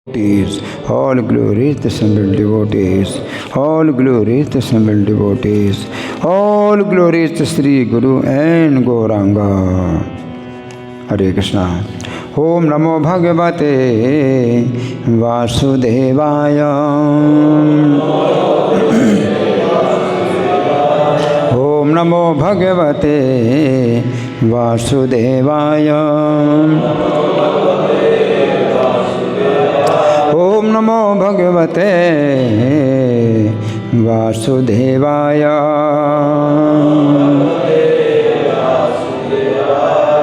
devotees, all glories to assembled devotees, all glories to assembled devotees, all glories to Sri Guru and Gauranga. Hare Krishna. Om Namo Bhagavate Vasudevaya. Om Namo Bhagavate Vasudevaya. Om Namo Bhagavate Vasudevaya.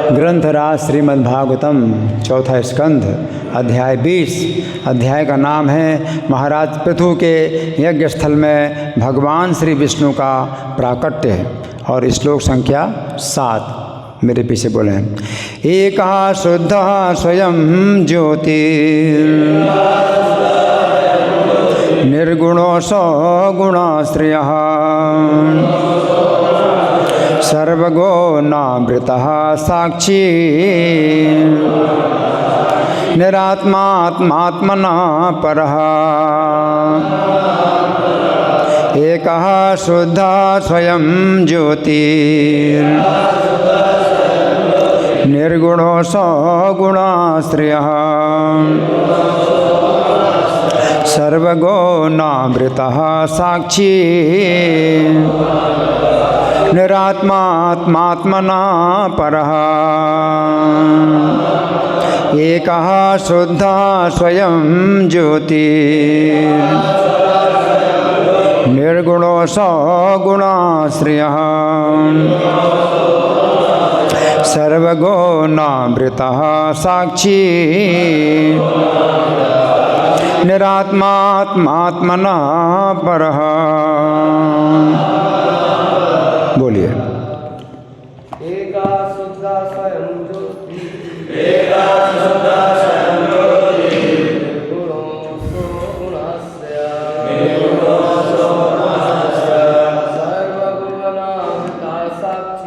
ग्रंथराज Shrimad Bhagavatam चौथा स्कंध अध्याय 20। अध्याय का नाम है महाराज पृथु के यज्ञ स्थल में भगवान श्री विष्णु का प्राकट्य और श्लोक संख्या 7। मेरे पीछे बोले एक शुद्ध स्वयं ज्योति निर्गुणो सगुणाश्रय सर्वगो नामृतः साक्षी निरात्मात्मात्मना परः एकः शुद्धः स्वयं ज्योति निर्गुणो सगुणाश्रयः सर्वगो नामृतः साक्षी निरात्मात्मात्मना परः एकः शुद्धः स्वयं ज्योति निर्गुणो सगुणाश्रयः सर्वगो नामृतः साक्षी निरात्मात्मात्मना परः। बोलिए एका शुद्धा स्वयं ज्योति निर्गुणो सगुणाश्रय सर्वगुणानामृता साक्षी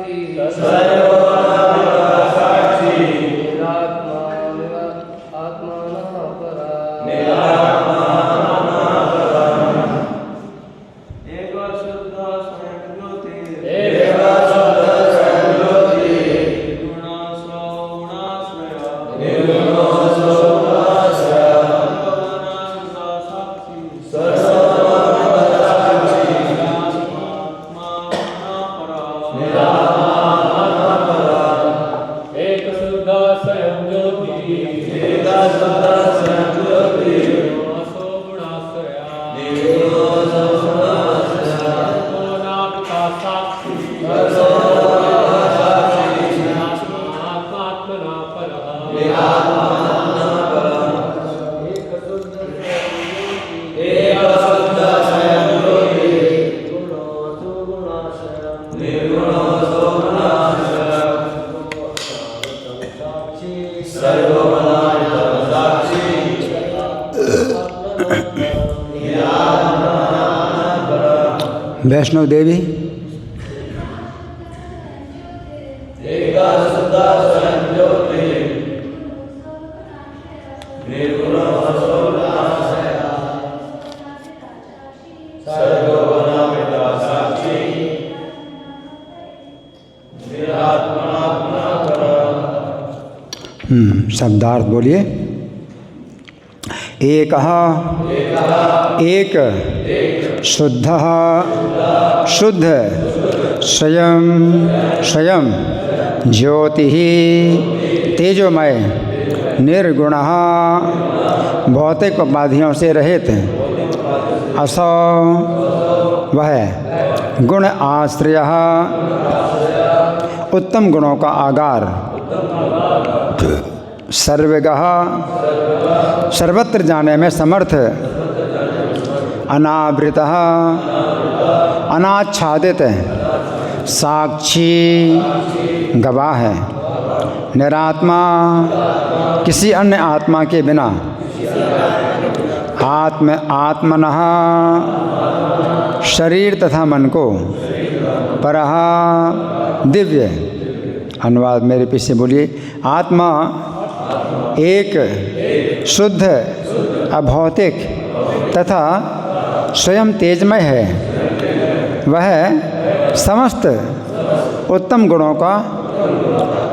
आत्मना परा। वैष्णव देवी शब्दार्थ बोलिए। एक शुद्ध शुद्ध स्वयं स्वयं ज्योति तेजोमय निर्गुण भौतिक उपाधियों से रहित असौ वह गुण आश्रय उत्तम गुणों का आगार सर्वगः सर्वत्र जाने में समर्थ अनावृतः अनाच्छादित साक्षी गवाह है निरात्मा किसी अन्य आत्मा के बिना आत्मनः शरीर तथा मन को परः दिव्य। अनुवाद मेरे पीछे बोलिए। आत्मा एक शुद्ध अभौतिक तथा स्वयं तेजमय है। वह समस्त उत्तम गुणों का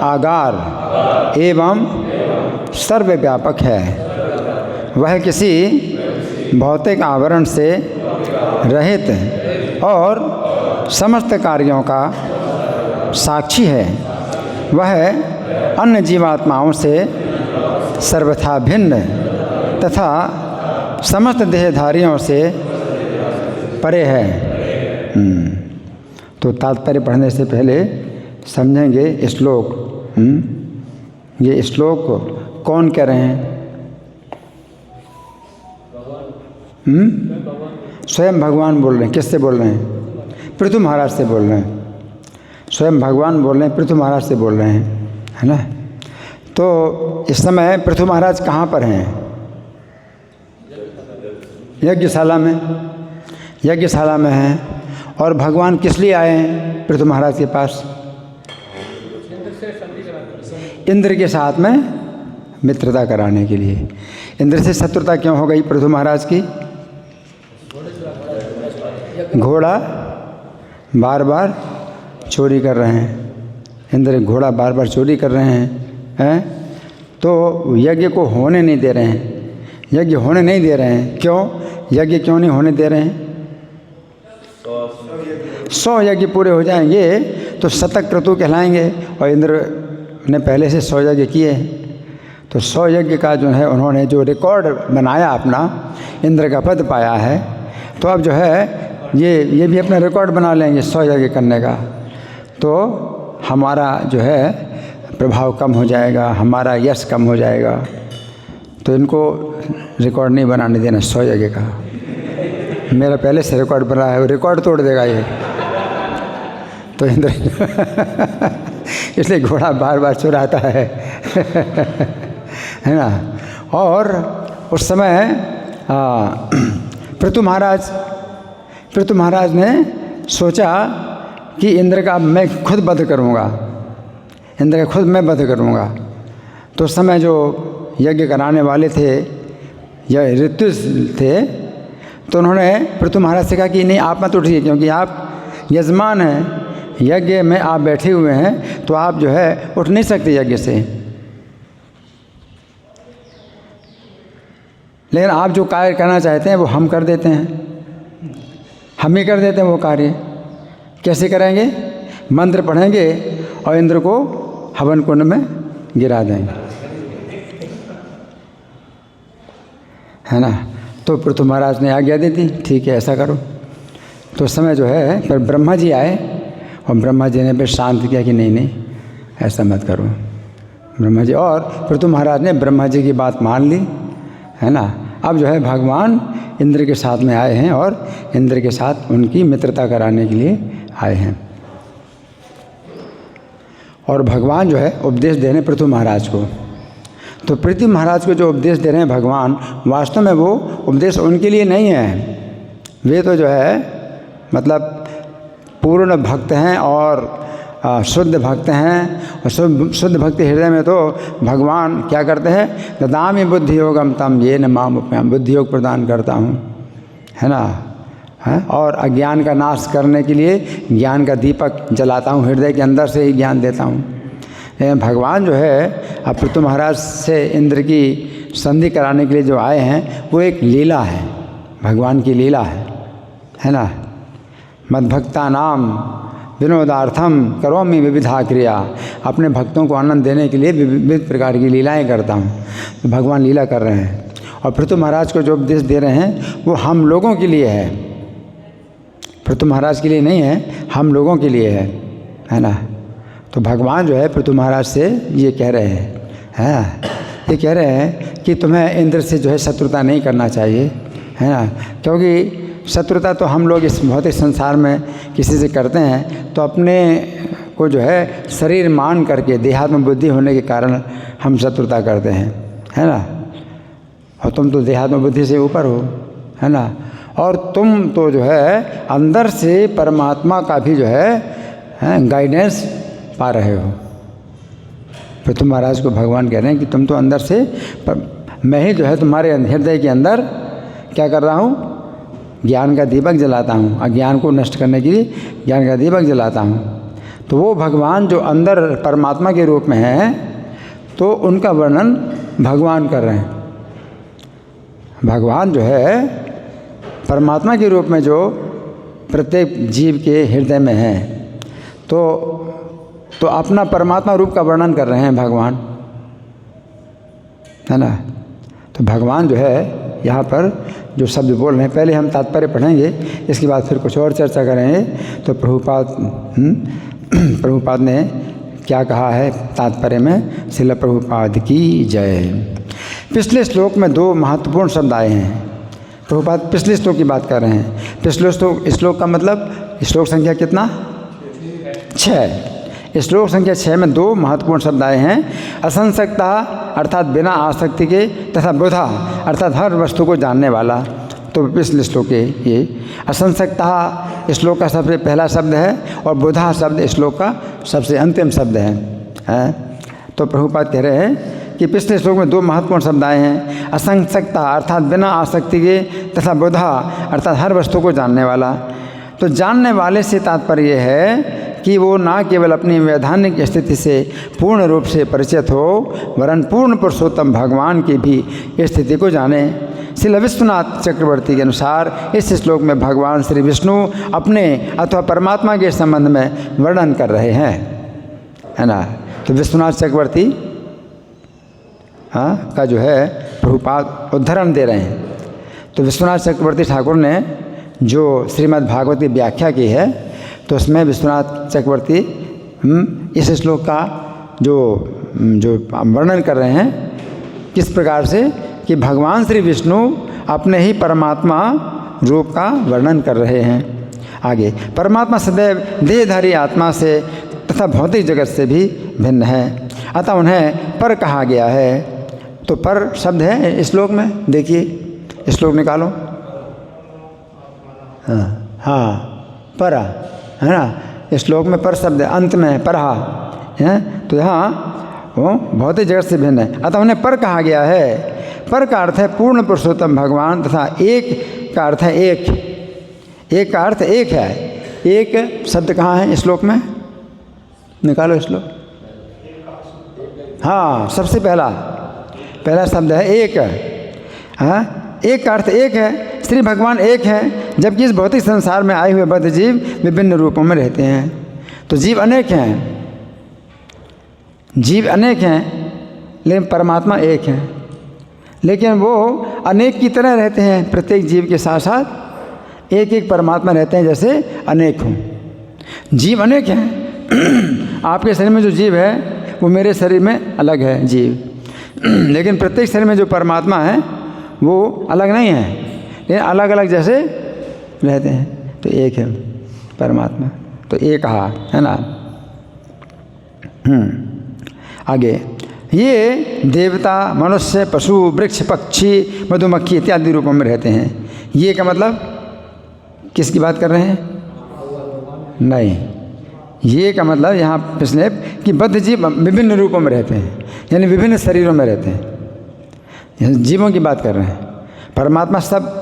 आगार एवं सर्वव्यापक है। वह किसी भौतिक आवरण से रहित और समस्त कार्यों का साक्षी है। वह अन्य जीवात्माओं से सर्वथा भिन्न तथा समस्त देहधारियों से परे है। तो तात्पर्य पढ़ने से पहले समझेंगे श्लोक। ये श्लोक कौन कह रहे हैं? स्वयं भगवान बोल रहे हैं। किससे बोल रहे हैं? पृथु महाराज से बोल रहे हैं। स्वयं भगवान बोल रहे हैं, पृथु महाराज से बोल रहे हैं, है ना। तो इस समय पृथु महाराज कहाँ पर हैं? यज्ञशाला में। यज्ञशाला में हैं। और भगवान किस लिए आए हैं पृथु महाराज के पास? इंद्र के साथ में मित्रता कराने के लिए। इंद्र से शत्रुता क्यों हो गई पृथु महाराज की? घोड़ा बार बार चोरी कर रहे हैं। इंद्र घोड़ा बार बार चोरी कर रहे हैं, तो यज्ञ को होने नहीं दे रहे हैं। यज्ञ होने नहीं दे रहे हैं। क्यों यज्ञ क्यों नहीं होने दे रहे हैं? 100 यज्ञ पूरे हो जाएंगे तो शतक क्रतु कहलाएंगे। और इंद्र ने पहले से 100 यज्ञ किए हैं। तो 100 यज्ञ का जो है उन्होंने जो रिकॉर्ड बनाया अपना, इंद्र का पद पाया है। तो अब जो है ये भी अपना रिकॉर्ड बना लेंगे 100 यज्ञ करने का। तो हमारा जो है प्रभाव कम हो जाएगा, हमारा यश कम हो जाएगा। तो इनको रिकॉर्ड नहीं बनाने देना 100 यज्ञ का। मेरा पहले से रिकॉर्ड बना है, वो रिकॉर्ड तोड़ देगा ये। तो इंद्र इसलिए घोड़ा बार बार चुराता है है ना। और उस समय पृथु महाराज ने सोचा कि इंद्र का मैं खुद वध करूँगा, इंद्र का खुद मैं वध करूँगा। तो उस समय जो यज्ञ कराने वाले थे या ऋतु थे, तो उन्होंने पृथु महाराज से कहा कि नहीं आप मत उठिए, क्योंकि आप यजमान हैं, यज्ञ में आप बैठे हुए हैं, तो आप जो है उठ नहीं सकते यज्ञ से। लेकिन आप जो कार्य करना चाहते हैं वो हम कर देते हैं, हम ही कर देते हैं वो कार्य। कैसे करेंगे? मंत्र पढ़ेंगे और इंद्र को हवन कुंड में गिरा देंगे, है ना। तो पृथु महाराज ने आज्ञा दे दी, ठीक है ऐसा करो। तो उस समय जो है फिर ब्रह्मा जी आए और ब्रह्मा जी ने फिर शांत किया कि नहीं ऐसा मत करो। ब्रह्मा जी और पृथु महाराज ने ब्रह्मा जी की बात मान ली, है ना। अब जो है भगवान इंद्र के साथ में आए हैं और इंद्र के साथ उनकी मित्रता कराने के लिए आए हैं। और भगवान जो है उपदेश दे रहे हैं पृथु महाराज को। तो पृथु महाराज को जो उपदेश दे रहे हैं भगवान, वास्तव में वो उपदेश उनके लिए नहीं है। वे तो जो है मतलब पूर्ण भक्त हैं और शुद्ध भक्त हैं। और शुद्ध भक्ति हृदय में तो भगवान क्या करते हैं? ददामि बुद्धि योगम तम ये न माम उपयाम, बुद्धि योग प्रदान करता हूँ, है ना। है और अज्ञान का नाश करने के लिए ज्ञान का दीपक जलाता हूँ, हृदय के अंदर से ही ज्ञान देता हूँ। भगवान जो है अब पृथु महाराज से इंद्र की संधि कराने के लिए जो आए हैं वो एक लीला है, भगवान की लीला है ना। मद्भक्ता नाम विनोदार्थम करोमि विविधा क्रिया, अपने भक्तों को आनंद देने के लिए विविध प्रकार की लीलाएं करता हूँ। तो भगवान लीला कर रहे हैं और पृथु महाराज को जो उपदेश दे रहे हैं वो हम लोगों के लिए है, पृथु महाराज के लिए नहीं है, हम लोगों के लिए है ना। तो भगवान जो है पृथु महाराज से ये कह रहे हैं, ये कह रहे हैं कि तुम्हें इंद्र से जो है शत्रुता नहीं करना चाहिए, है ना। क्योंकि शत्रुता तो हम लोग इस भौतिक संसार में किसी से करते हैं तो अपने को जो है शरीर मान करके, देहात्म बुद्धि होने के कारण हम शत्रुता करते हैं, है ना। और तुम तो देहात्म बुद्धि से ऊपर हो, है ना। और तुम तो जो है अंदर से परमात्मा का भी जो है गाइडेंस पा रहे हो। पृथु महाराज को भगवान कह रहे हैं कि तुम तो अंदर से मैं ही जो है तुम्हारे हृदय के अंदर क्या कर रहा हूँ, ज्ञान का दीपक जलाता हूँ, अज्ञान को नष्ट करने के लिए ज्ञान का दीपक जलाता हूँ। तो वो भगवान जो अंदर परमात्मा के रूप में है, तो उनका वर्णन भगवान कर रहे हैं। भगवान जो है परमात्मा के रूप में जो प्रत्येक जीव के हृदय में है, तो अपना परमात्मा रूप का वर्णन कर रहे हैं भगवान, है ना। तो भगवान जो है यहाँ पर जो शब्द बोल रहे हैं, पहले हम तात्पर्य पढ़ेंगे, इसके बाद फिर कुछ और चर्चा करेंगे। तो प्रभुपाद ने क्या कहा है तात्पर्य में, श्रील प्रभुपाद की जय। पिछले श्लोक में 2 महत्वपूर्ण शब्द आए हैं। प्रभुपाद पिछले श्लोक की बात कर रहे हैं। पिछले श्लोक का मतलब श्लोक संख्या कितना, 6। श्लोक संख्या 6 में 2 महत्वपूर्ण शब्द आए हैं। असंसक्ता अर्थात बिना आसक्ति के, तथा बुधा अर्थात हर वस्तु को जानने वाला। तो पिछले श्लोक के ये असंसक्ता श्लोक का सबसे पहला शब्द है, और बुधा शब्द श्लोक का सबसे अंतिम शब्द है। तो प्रभुपाद कह रहे हैं कि पिछले श्लोक में 2 महत्वपूर्ण शब्द आए हैं। असंसक्ता अर्थात बिना आसक्ति के, तथा बुधा अर्थात हर वस्तु को जानने वाला। तो जानने वाले से तात्पर्य है कि वो ना केवल अपनी वैधानिक स्थिति से पूर्ण रूप से परिचित हो, वरन पूर्ण पुरुषोत्तम भगवान की भी स्थिति को जाने। श्री विश्वनाथ चक्रवर्ती के अनुसार इस श्लोक में भगवान श्री विष्णु अपने अथवा परमात्मा के संबंध में वर्णन कर रहे हैं, है ना। तो विश्वनाथ चक्रवर्ती का जो है प्रभुपाद उद्धरण दे रहे हैं। तो विश्वनाथ चक्रवर्ती ठाकुर ने जो श्रीमद् भागवत की व्याख्या की है, तो उसमें विश्वनाथ चक्रवर्ती इस श्लोक का जो वर्णन कर रहे हैं, किस प्रकार से कि भगवान श्री विष्णु अपने ही परमात्मा रूप का वर्णन कर रहे हैं। आगे, परमात्मा सदैव देहधारी आत्मा से तथा भौतिक जगत से भी भिन्न है, अतः उन्हें पर कहा गया है। तो पर शब्द है इस श्लोक में, देखिए श्लोक निकालो। हाँ परा, है ना। इस श्लोक में पर शब्द है, अंत में परहा है। तो यहाँ वो भौतिक जगत से भिन्न है, अतः उन्हें पर कहा गया है। पर का अर्थ है पूर्ण पुरुषोत्तम भगवान, तथा एक का अर्थ है एक। एक का अर्थ एक है। एक शब्द कहाँ है इस श्लोक में, निकालो श्लोक। हाँ, सबसे पहला शब्द है एक। हाँ, एक का अर्थ एक है। श्री भगवान एक है, जबकि इस भौतिक संसार में आए हुए बद्ध जीव विभिन्न रूपों में रहते हैं। तो जीव अनेक हैं, जीव अनेक हैं, लेकिन परमात्मा एक है। लेकिन वो अनेक की तरह रहते हैं, प्रत्येक जीव के साथ साथ एक एक परमात्मा रहते हैं, जैसे अनेक हों। जीव अनेक हैं। आपके शरीर में जो जीव है वो मेरे शरीर में अलग है जीव, लेकिन प्रत्येक शरीर में जो परमात्मा है वो अलग नहीं है, लेकिन अलग अलग जैसे रहते हैं। तो एक है परमात्मा, तो एक कहा, है ना। आगे, ये देवता, मनुष्य, पशु, वृक्ष, पक्षी, मधुमक्खी इत्यादि रूपों में रहते हैं। ये का मतलब किसकी बात कर रहे हैं? नहीं, ये का मतलब यहाँ पिछले कि बद्ध जीव विभिन्न रूपों में रहते हैं, यानी विभिन्न शरीरों में रहते हैं। जीवों की बात कर रहे हैं। परमात्मा सब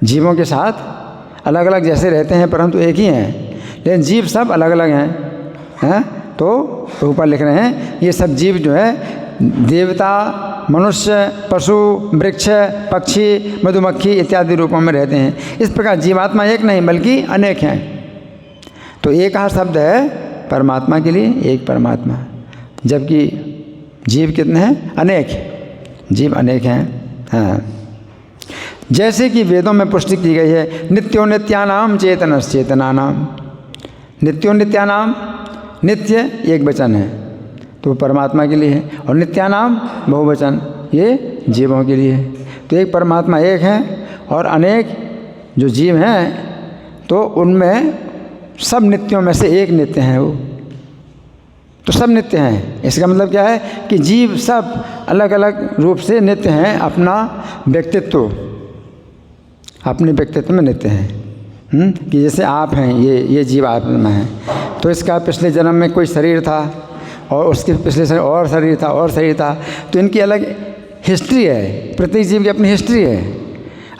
जीवों के साथ अलग अलग जैसे रहते हैं, परंतु एक ही हैं, लेकिन जीव सब अलग अलग हैं। तो ऊपर लिख रहे हैं ये सब जीव जो है देवता, मनुष्य, पशु, वृक्ष, पक्षी, मधुमक्खी इत्यादि रूपों में रहते हैं। इस प्रकार जीवात्मा एक नहीं बल्कि अनेक हैं। तो एक शब्द है परमात्मा के लिए, एक परमात्मा, जबकि जीव कितने हैं? अनेक। जीव अनेक हैं। हाँ, जैसे कि वेदों में पुष्टि की गई है, नित्यो नित्यानाम चेतनश्चेतनानाम। नित्यो नित्यानाम, नित्य एक वचन है तो परमात्मा के लिए है, और नित्यानाम बहुवचन, ये जीवों के लिए है। तो एक परमात्मा एक है, और अनेक जो जीव हैं तो उनमें सब नित्यों में से एक नित्य हैं वो। तो सब नित्य हैं, इसका मतलब क्या है कि जीव सब अलग अलग रूप से नित्य हैं, अपना व्यक्तित्व, अपने व्यक्तित्व में नित्य हैं। कि जैसे आप हैं, ये जीव आत्मा है, तो इसका पिछले जन्म में कोई शरीर था, और उसके पिछले शरीर और शरीर था और शरीर था, तो इनकी अलग हिस्ट्री है, प्रत्येक जीव की अपनी हिस्ट्री है।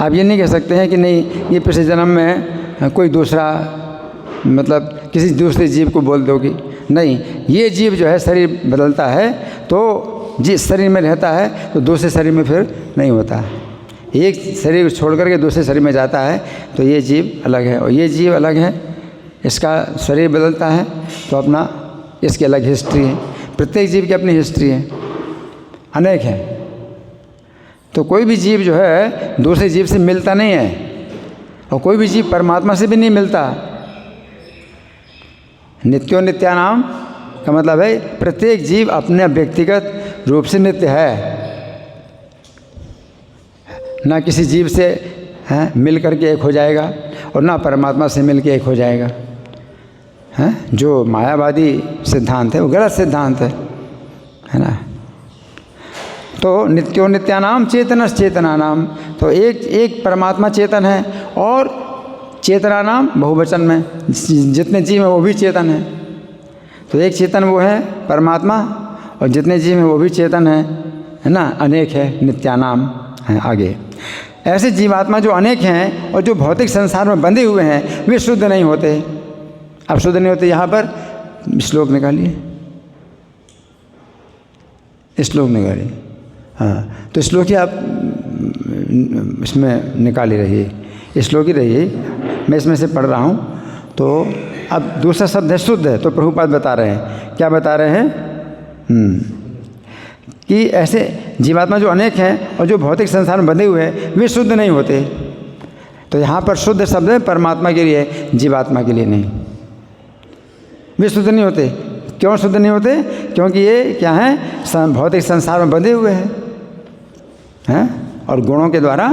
आप ये नहीं कह सकते हैं कि नहीं ये पिछले जन्म में कोई दूसरा मतलब किसी दूसरे जीव को बोल दोगी, नहीं, ये जीव जो है शरीर बदलता है तो जिस शरीर में रहता है तो दूसरे शरीर में फिर नहीं होता। एक शरीर छोड़ करके दूसरे शरीर में जाता है तो ये जीव अलग है और ये जीव अलग है, इसका शरीर बदलता है तो अपना इसकी अलग हिस्ट्री है। प्रत्येक जीव की अपनी हिस्ट्री है, अनेक है। तो कोई भी जीव जो है दूसरे जीव से मिलता नहीं है और कोई भी जीव परमात्मा से भी नहीं मिलता। नित्यो नित्यानाम का मतलब है प्रत्येक जीव अपने व्यक्तिगत रूप से नित्य है, ना किसी जीव से मिल करके एक हो जाएगा और ना परमात्मा से मिल के एक हो जाएगा। जो मायावादी सिद्धांत है वो गलत सिद्धांत है ना। तो नित्यो नित्यानाम चेतनस चेतनानाम, तो एक परमात्मा चेतन है और चेतना नाम बहुवचन में जितने जीव हैं वो भी चेतन है। तो एक चेतन वो है परमात्मा और जितने जीव हैं वो भी चेतन है ना, अनेक है, नित्यानाम है। आगे ऐसे जीवात्मा जो अनेक हैं और जो भौतिक संसार में बंधे हुए हैं वे शुद्ध नहीं होते। अब शुद्ध नहीं होते, यहाँ पर श्लोक निकालिए, श्लोक निकालिए। हाँ, तो श्लोक ही आप इसमें निकाली रहिए, श्लोक ही रहिए, मैं इसमें से पढ़ रहा हूँ। तो अब दूसरा शब्द है शुद्ध है, तो प्रभुपाद बता रहे हैं, क्या बता रहे हैं कि ऐसे जीवात्मा जो अनेक हैं और जो भौतिक संसार में बंधे हुए हैं वे शुद्ध नहीं होते। तो यहाँ पर शुद्ध शब्द है परमात्मा के लिए, जीवात्मा के लिए नहीं। वे शुद्ध नहीं होते। क्यों शुद्ध नहीं होते? क्योंकि ये क्या है, भौतिक संसार में बंधे हुए हैं और गुणों के द्वारा,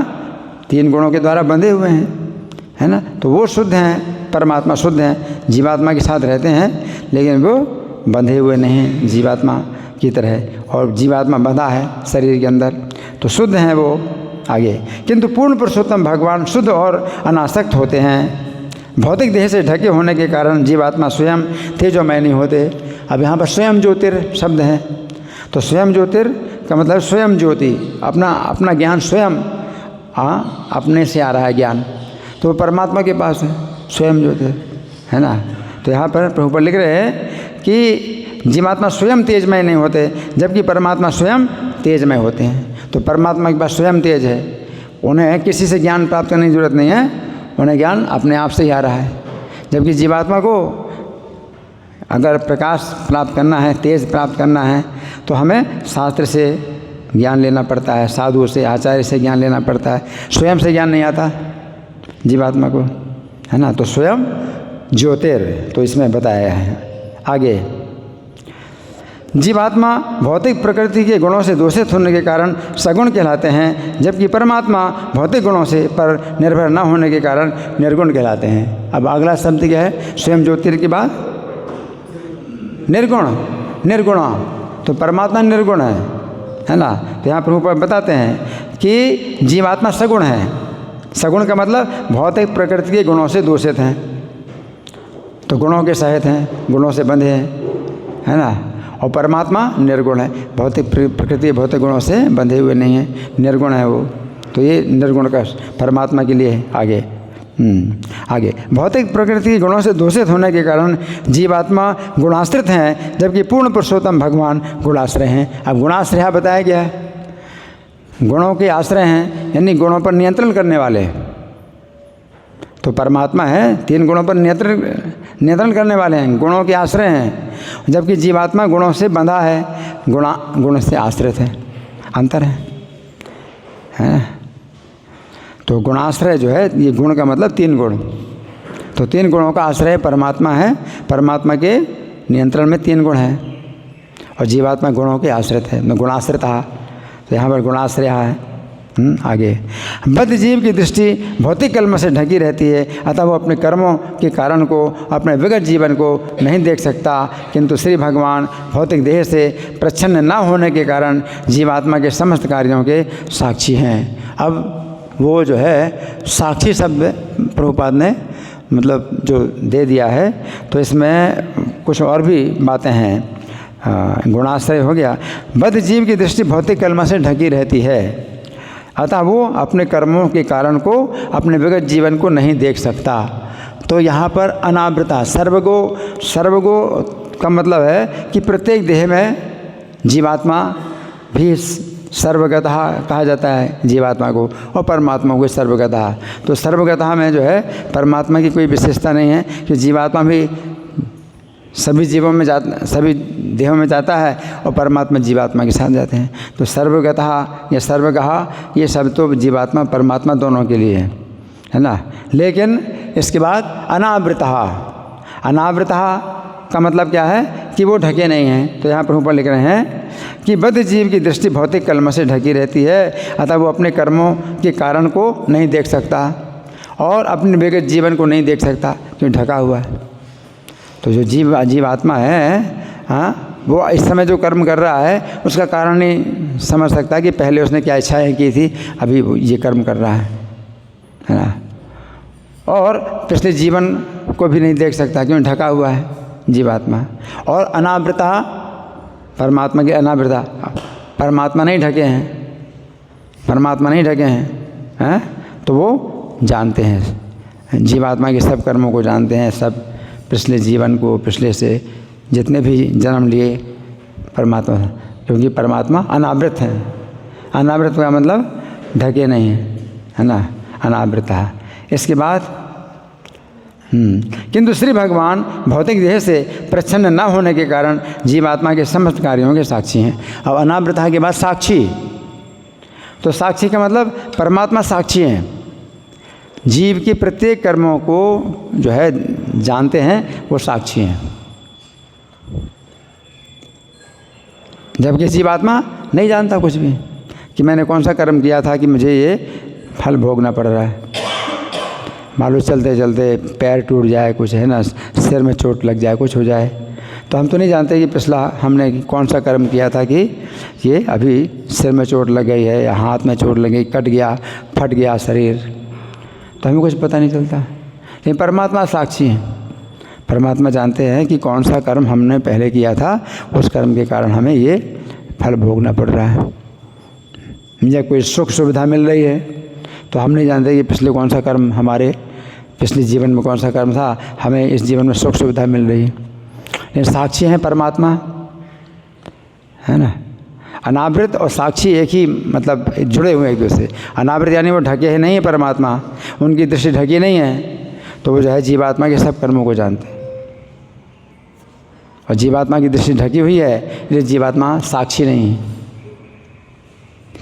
3 गुणों के द्वारा बंधे हुए हैं, है ना। तो वो शुद्ध हैं, परमात्मा शुद्ध हैं, जीवात्मा के साथ रहते हैं लेकिन वो बंधे हुए नहीं हैं जीवात्मा की तरह, और जीवात्मा बंधा है शरीर के अंदर, तो शुद्ध हैं वो। आगे किंतु पूर्ण पुरुषोत्तम भगवान शुद्ध और अनासक्त होते हैं। भौतिक देह से ढके होने के कारण जीवात्मा स्वयं तेजोमय नहीं होते। अब यहाँ पर स्वयं ज्योतिर शब्द है, तो स्वयं ज्योतिर का मतलब स्वयं ज्योति, अपना ज्ञान स्वयं अपने से आ रहा है ज्ञान, तो परमात्मा के पास है स्वयं ज्योतिर, है ना। तो यहाँ पर प्रभुपाद लिख रहे हैं कि जीवात्मा स्वयं तेजमय नहीं होते जबकि परमात्मा स्वयं तेजमय होते हैं। तो परमात्मा के पास स्वयं तेज है, उन्हें किसी से ज्ञान प्राप्त करने की जरूरत नहीं है, उन्हें ज्ञान अपने आप से ही आ रहा है। जबकि जीवात्मा को अगर प्रकाश प्राप्त करना है, तेज प्राप्त करना है, तो हमें शास्त्र से ज्ञान लेना पड़ता है, साधु से, आचार्य से ज्ञान लेना पड़ता है। स्वयं से ज्ञान नहीं आता जीवात्मा को, है ना। तो स्वयं ज्योतिर, तो इसमें बताया है। आगे जीवात्मा भौतिक प्रकृति के गुणों से दूषित होने के कारण सगुण कहलाते हैं, जबकि परमात्मा भौतिक गुणों से पर निर्भर न होने के कारण निर्गुण कहलाते हैं। अब अगला शब्द क्या है, स्वयं ज्योतिर के बाद निर्गुण, निर्गुण, तो परमात्मा निर्गुण है ना। तो यहाँ प्रभुपाद बताते हैं कि जीवात्मा सगुण है। सगुण का मतलब भौतिक प्रकृति के गुणों से दूषित हैं, तो गुणों के सहित हैं, गुणों से बंधे हैं, है ना। और परमात्मा निर्गुण है, भौतिक प्रकृति भौतिक गुणों से बंधे हुए नहीं है, निर्गुण है वो। तो ये निर्गुण का परमात्मा के लिए है। आगे भौतिक प्रकृति के गुणों से दूषित होने के कारण जीवात्मा गुणाश्रित हैं, जबकि पूर्ण पुरुषोत्तम भगवान गुणाश्रय हैं। अब गुणाश्रय बताया गया है, गुणों के आश्रय हैं, यानी गुणों पर नियंत्रण करने वाले। तो परमात्मा है 3 गुणों पर नियंत्रण करने वाले हैं, गुणों के आश्रय हैं, जबकि जीवात्मा गुणों से बंधा है, गुण से आश्रित है, अंतर है। तो गुणाश्रय जो है, ये गुण का मतलब 3 गुण, तो 3 गुणों का आश्रय परमात्मा है, परमात्मा के नियंत्रण में 3 गुण हैं और जीवात्मा गुणों के आश्रित है, गुणाश्रित है। तो यहाँ पर गुणाश्रय है। आगे बद्ध जीव की दृष्टि भौतिक कलम से ढकी रहती है, अतः वो अपने कर्मों के कारण को, अपने विगत जीवन को नहीं देख सकता, किंतु श्री भगवान भौतिक देह से प्रच्छन्न न होने के कारण जीवात्मा के समस्त कार्यों के साक्षी हैं। अब वो जो है साक्षी शब्द प्रभुपाद ने मतलब जो दे दिया है, तो इसमें कुछ और भी बातें हैं। गुणाश्रय हो गया। बद्ध जीव की दृष्टि भौतिक कलमा से ढकी रहती है, अतः वो अपने कर्मों के कारण को, अपने विगत जीवन को नहीं देख सकता। तो यहाँ पर अनावृता, सर्वगो का मतलब है कि प्रत्येक देह में जीवात्मा भी सर्वगतः कहा जाता है जीवात्मा को, और परमात्मा को सर्वगतः। तो सर्वगतः में जो है परमात्मा की कोई विशेषता नहीं है कि जीवात्मा भी सभी जीवों में सभी देहों में जाता है और परमात्मा जीवात्मा के साथ जाते हैं। तो सर्वगतः या सर्वगः ये सब तो जीवात्मा परमात्मा दोनों के लिए है ना। लेकिन इसके बाद अनावृतः, अनावृतः का मतलब क्या है कि वो ढके नहीं हैं। तो यहाँ पर ऊपर लिख रहे हैं कि बद्ध जीव की दृष्टि भौतिक कलम से ढकी रहती है, अतः वो अपने कर्मों के कारण को नहीं देख सकता और अपने विगत जीवन को नहीं देख सकता क्योंकि ढका हुआ है। तो जो जीवात्मा है, हाँ, वो इस समय जो कर्म कर रहा है उसका कारण नहीं समझ सकता कि पहले उसने क्या इच्छाएं की थी, अभी वो ये कर्म कर रहा है ना। और पिछले जीवन को भी नहीं देख सकता क्यों ढका हुआ है जीवात्मा। और अनावृता, परमात्मा की अनावृता, परमात्मा नहीं ढके हैं, परमात्मा नहीं ढके हैं, तो वो जानते हैं जीवात्मा के सब कर्मों को जानते हैं, सब पिछले जीवन को, पिछले से जितने भी जन्म लिए परमात्मा, क्योंकि परमात्मा अनावृत है। अनावृत का मतलब ढके नहीं है ना, अनावृत है। इसके बाद किंतु श्री भगवान भौतिक देह से प्रच्छन्न न होने के कारण जीवात्मा के समस्त कार्यों के साक्षी हैं। अब अनावृता के बाद साक्षी, तो साक्षी का मतलब परमात्मा साक्षी हैं, जीव के प्रत्येक कर्मों को जो है जानते हैं, वो साक्षी हैं। जबकि जीवात्मा नहीं जानता कुछ भी कि मैंने कौन सा कर्म किया था कि मुझे ये फल भोगना पड़ रहा है। मालूम चलते चलते पैर टूट जाए, कुछ है ना, सिर में चोट लग जाए, कुछ हो जाए, तो हम तो नहीं जानते कि पिछला हमने कौन सा कर्म किया था कि ये अभी सिर में चोट लग गई है या हाथ में चोट लग गई, कट गया, फट गया शरीर, तो हमें कुछ पता नहीं चलता। लेकिन परमात्मा साक्षी हैं, परमात्मा जानते हैं कि कौन सा कर्म हमने पहले किया था, उस कर्म के कारण हमें ये फल भोगना पड़ रहा है। या कोई सुख सुविधा मिल रही है तो हम नहीं जानते कि पिछले कौन सा कर्म, हमारे पिछले जीवन में कौन सा कर्म था, हमें इस जीवन में सुख सुविधा मिल रही है। लेकिन साक्षी हैं परमात्मा, है ना। अनावृत और साक्षी एक ही मतलब जुड़े हुए एक दूसरे। अनावृत यानी वो ढके नहीं है परमात्मा, उनकी दृष्टि ढकी नहीं है, तो वो जो है जीवात्मा के सब कर्मों को जानते हैं। और जीवात्मा की दृष्टि ढकी हुई है, इसलिए जीवात्मा साक्षी नहीं है।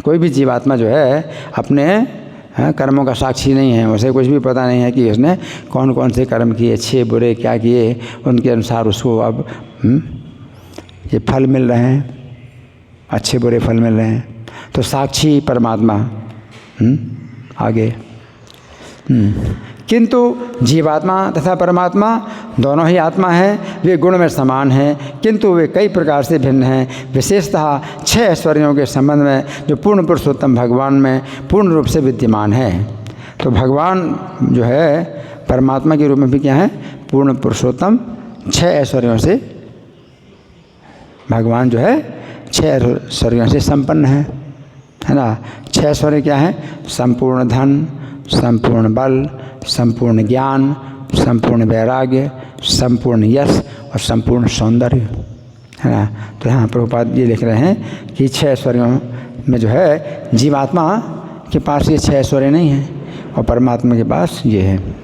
कोई भी जीवात्मा जो है अपने कर्मों का साक्षी नहीं है, उसे कुछ भी पता नहीं है कि उसने कौन कौन से कर्म किए, अच्छे बुरे क्या किए, उनके अनुसार उसको अब ये फल मिल रहे हैं, अच्छे बुरे फल मिल रहे हैं। तो साक्षी परमात्मा। आगे किंतु जीवात्मा तथा परमात्मा दोनों ही आत्मा हैं, वे गुण में समान हैं, किंतु वे कई प्रकार से भिन्न हैं। विशेषतः 6 ऐश्वर्यों के संबंध में जो पूर्ण पुरुषोत्तम भगवान में पूर्ण रूप से विद्यमान है। तो भगवान जो है परमात्मा के रूप में भी क्या है, पूर्ण पुरुषोत्तम। 6 ऐश्वर्यों से भगवान जो है 6 ऐश्वर्यों से संपन्न है ना। 6 ऐश्वर्य क्या है, संपूर्ण धन, संपूर्ण बल, संपूर्ण ज्ञान, संपूर्ण वैराग्य, संपूर्ण यश और संपूर्ण सौंदर्य, है ना। तो यहाँ प्रभुपाद ये लिख रहे हैं कि 6 ऐश्वर्यों में जो है जीवात्मा के पास ये 6 ऐश्वर्य नहीं है और परमात्मा के पास ये है।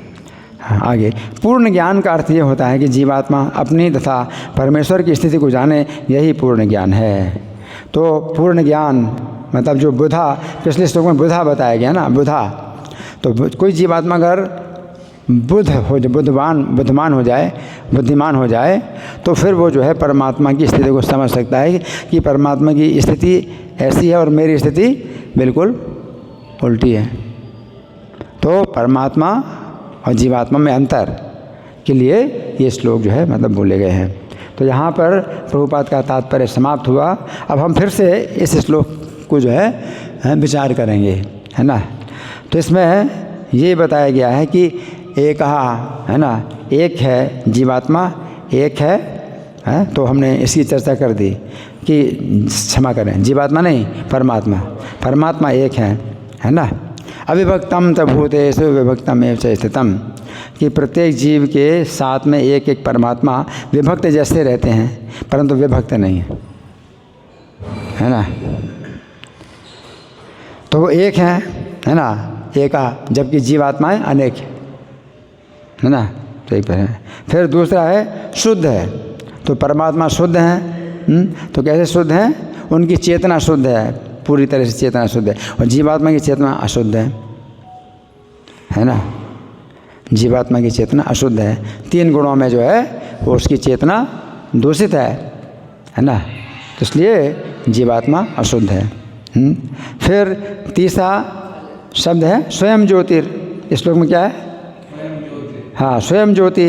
आगे पूर्ण ज्ञान का अर्थ ये होता है कि जीवात्मा अपनी तथा परमेश्वर की स्थिति को जाने, यही पूर्ण ज्ञान है। तो पूर्ण ज्ञान मतलब जो बुधा, पिछले श्लोक में बुधा बताया गया ना, बुधा। तो कोई जीवात्मा अगर बुद्धिमान हो जाए तो फिर वो जो है परमात्मा की स्थिति को समझ सकता है कि परमात्मा की स्थिति ऐसी है और मेरी स्थिति बिल्कुल उल्टी है। तो परमात्मा और जीवात्मा में अंतर के लिए ये श्लोक जो है मतलब बोले गए हैं। तो यहाँ पर प्रभुपाद का तात्पर्य समाप्त हुआ। अब हम फिर से इस श्लोक को जो है विचार करेंगे, है ना। तो इसमें ये बताया गया है कि एक है ना, एक है जीवात्मा, एक है है। तो हमने इसकी चर्चा कर दी कि क्षमा करें, जीवात्मा नहीं परमात्मा, परमात्मा एक है ना। अविभक्तम च भूतेषु विभक्तम एव च स्थितम, कि प्रत्येक जीव के साथ में एक एक परमात्मा विभक्त जैसे रहते हैं परंतु विभक्त नहीं है ना। तो वो एक है ना, एका, जबकि जीवात्माएं अनेक है ना। तो एक है। फिर दूसरा है शुद्ध है, तो परमात्मा शुद्ध है। तो कैसे शुद्ध है? उनकी चेतना शुद्ध है, पूरी तरह से चेतना शुद्ध है, और जीवात्मा की चेतना अशुद्ध है ना। जीवात्मा की चेतना अशुद्ध है, 3 गुणों में जो है वो उसकी चेतना दूषित है ना। तो इसलिए जीवात्मा अशुद्ध है। फिर तीसरा शब्द है स्वयं ज्योतिर। इस श्लोक में क्या है? हाँ, स्वयं ज्योति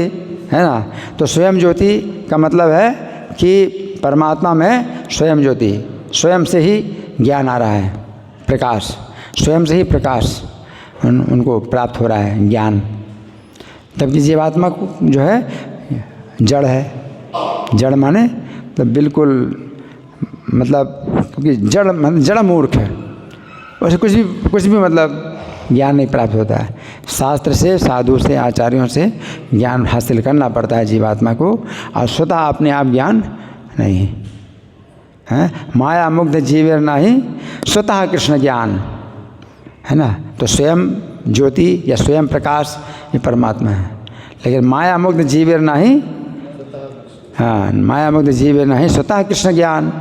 है ना। तो स्वयं ज्योति का मतलब है कि परमात्मा में स्वयं ज्योति, स्वयं से ही ज्ञान आ रहा है, प्रकाश, स्वयं से ही प्रकाश उनको प्राप्त हो रहा है, ज्ञान। तबकि जीवात्मा को जो है जड़ है, जड़ माने तो बिल्कुल मतलब, क्योंकि जड़ मूर्ख है, उसे कुछ भी मतलब ज्ञान नहीं प्राप्त होता है। शास्त्र से, साधु से, आचार्यों से ज्ञान हासिल करना पड़ता है जीवात्मा को, और स्वतः अपने आप ज्ञान नहीं है। माया मुग्ध जीवेर नाही स्वतः कृष्ण ज्ञान है ना। तो स्वयं ज्योति या स्वयं प्रकाश ये परमात्मा है, लेकिन माया मुग्ध जीवेर नाही, हाँ, माया मुग्ध जीवेर नाही स्वतः कृष्ण ज्ञान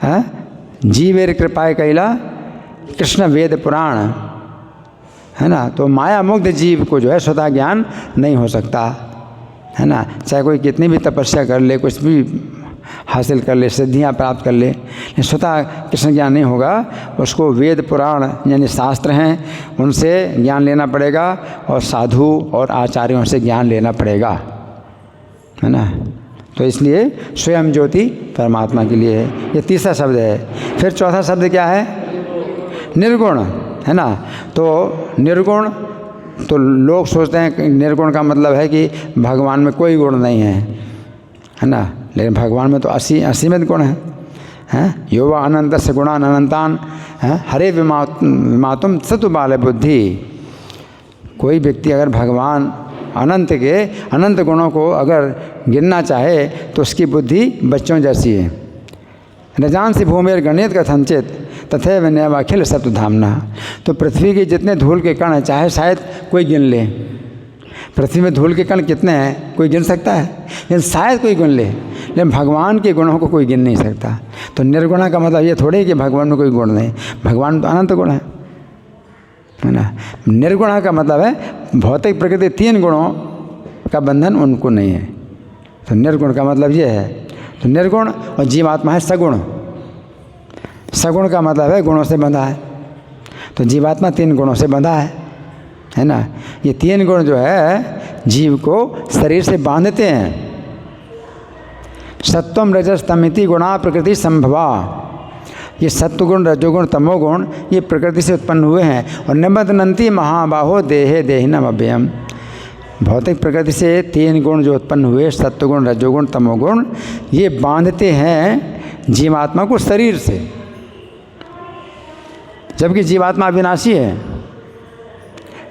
है। जीवेर कृपाय कैला कृष्ण वेद पुराण है ना। तो माया मुग्ध जीव को जो है स्वतः ज्ञान नहीं हो सकता है ना। चाहे कोई कितनी भी तपस्या कर ले, कुछ भी हासिल कर ले, सिद्धियां प्राप्त कर ले, लेकिन स्वतः कृष्ण ज्ञान नहीं होगा। उसको वेद पुराण यानी शास्त्र हैं उनसे ज्ञान लेना पड़ेगा, और साधु और आचार्यों से ज्ञान लेना पड़ेगा है ना। तो इसलिए स्वयं ज्योति परमात्मा के लिए है। ये तीसरा शब्द है। फिर चौथा शब्द क्या है? निर्गुण है ना। तो निर्गुण, तो लोग सोचते हैं कि निर्गुण का मतलब है कि भगवान में कोई गुण नहीं है ना। लेकिन भगवान में तो असीमित गुण हैं। योवा अनंत से गुणान अनंतान हरे विमातुम सतु बाल बुद्धि। कोई व्यक्ति अगर भगवान अनंत गुणों को अगर गिनना चाहे तो उसकी बुद्धि बच्चों जैसी है। रजान से भूमेर गणित कथनचित तथे विनय अखिल सत्व धामना। तो पृथ्वी के जितने धूल के कण हैं, चाहे शायद कोई गिन ले, पृथ्वी में धूल के कण कितने हैं कोई गिन सकता है, लेकिन शायद कोई गिन ले, लेकिन भगवान के गुणों को कोई गिन नहीं सकता। तो निर्गुणा का मतलब ये थोड़ी कि भगवान में कोई गुण नहीं, भगवान तो अनंत गुण है ना। निर्गुणा का मतलब है भौतिक प्रकृति 3 गुणों का बंधन उनको नहीं है। तो निर्गुण का मतलब ये है। तो निर्गुण और जीवात्मा है सगुण। सगुण का मतलब है गुणों से बंधा है। तो जीवात्मा 3 गुणों से बंधा है ना। ये 3 गुण जो है जीव को शरीर से बांधते हैं। सत्वम रजस तमिति गुणा प्रकृति संभवा। ये सत्वगुण, रजोगुण, तमोगुण ये प्रकृति से उत्पन्न हुए हैं। और निबध्नन्ति महाबाहो देहे देहिनम अव्ययम। भौतिक प्रकृति से 3 गुण जो उत्पन्न हुए, सत्वगुण, रजोगुण, तमोगुण, ये बांधते हैं जीवात्मा को शरीर से। जबकि जीवात्मा अविनाशी है,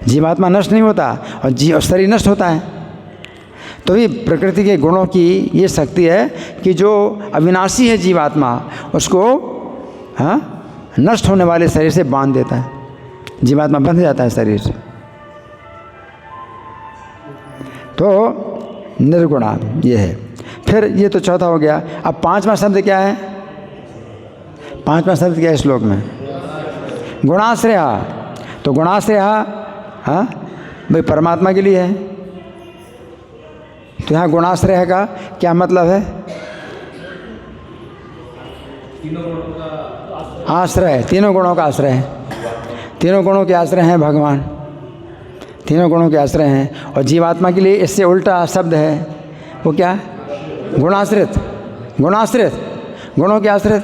जीवात्मा नष्ट नहीं होता और शरीर नष्ट होता है। तो ये प्रकृति के गुणों की ये शक्ति है कि जो अविनाशी है जीवात्मा, उसको नष्ट होने वाले शरीर से बांध देता है। जीवात्मा बंध जाता है शरीर से। तो निर्गुणा ये है। फिर ये तो चौथा हो गया। अब 5वां शब्द क्या है? 5वां शब्द क्या है श्लोक में? गुणाश्रय। तो गुणाश्रय भाई परमात्मा के लिए है। तो यहाँ गुणाश्रय का क्या मतलब है? आश्रय, 3 गुणों का आश्रय है। 3 गुणों के आश्रय हैं भगवान, 3 गुणों के आश्रय हैं। और जीवात्मा के लिए इससे उल्टा शब्द है, वो क्या? गुणाश्रित। गुणाश्रित, गुणों के आश्रित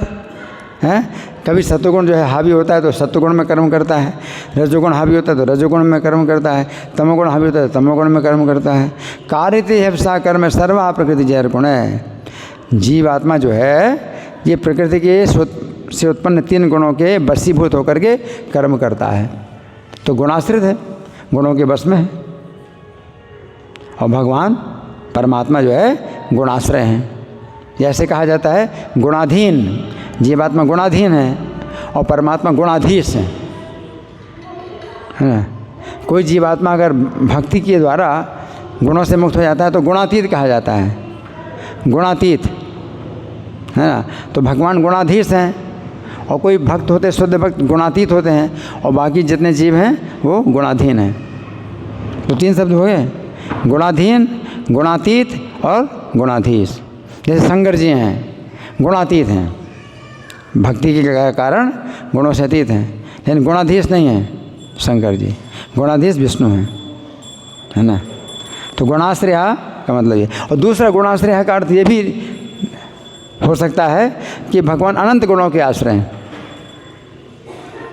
हैं। कभी सत्वगुण जो है हावी होता है तो सत्वगुण में कर्म करता है, रजोगुण हावी होता है तो रजोगुण में कर्म करता है, तमोगुण हावी होता है तो तमोगुण में कर्म करता है। कार्यते हिंसा कर्म सर्वा प्रकृति जैर गुण है। जीवात्मा जो है ये प्रकृति के से उत्पन्न 3 गुणों के वशीभूत होकर के कर्म करता है, तो गुणाश्रित है, गुणों के वश में है। और भगवान परमात्मा जो है गुणाश्रय हैं। जैसे कहा जाता है गुणाधीन, जीवात्मा गुणाधीन है और परमात्मा गुणाधीश है ना। कोई जीवात्मा अगर भक्ति के द्वारा गुणों से मुक्त हो जाता है तो गुणातीत कहा जाता है, गुणातीत है ना। तो भगवान गुणाधीश हैं और कोई भक्त होते, शुद्ध भक्त गुणातीत होते हैं और बाकी जितने जीव हैं वो गुणाधीन हैं। तो 3 शब्द हो गए, गुणाधीन, गुणातीत और गुणाधीश। जैसे शंकर जी हैं, गुणातीत हैं, भक्ति के कारण गुणों से अतीत हैं, लेकिन गुणाधीश नहीं हैं शंकर जी, गुणाधीश विष्णु हैं, है ना। तो गुणाश्रय का मतलब ये। और दूसरा गुणाश्रय का अर्थ ये भी हो सकता है कि भगवान अनंत गुणों के आश्रय हैं,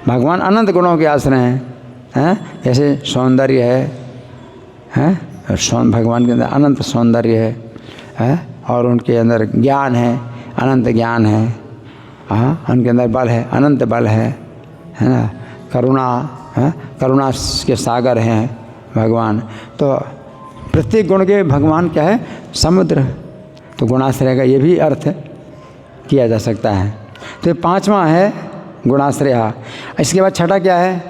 भगवान अनंत गुणों के आश्रय हैं। जैसे सौंदर्य है, भगवान के अंदर अनंत सौंदर्य है और उनके अंदर ज्ञान है, अनंत ज्ञान है, उनके अंदर बल है, अनंत बल है ना। करुणा है, करुणा के सागर हैं भगवान। तो प्रत्येक गुण के भगवान क्या है, समुद्र। तो गुणाश्रय का ये भी अर्थ किया जा सकता है। तो ये 5वां है गुणाश्रय। इसके बाद छठा क्या है,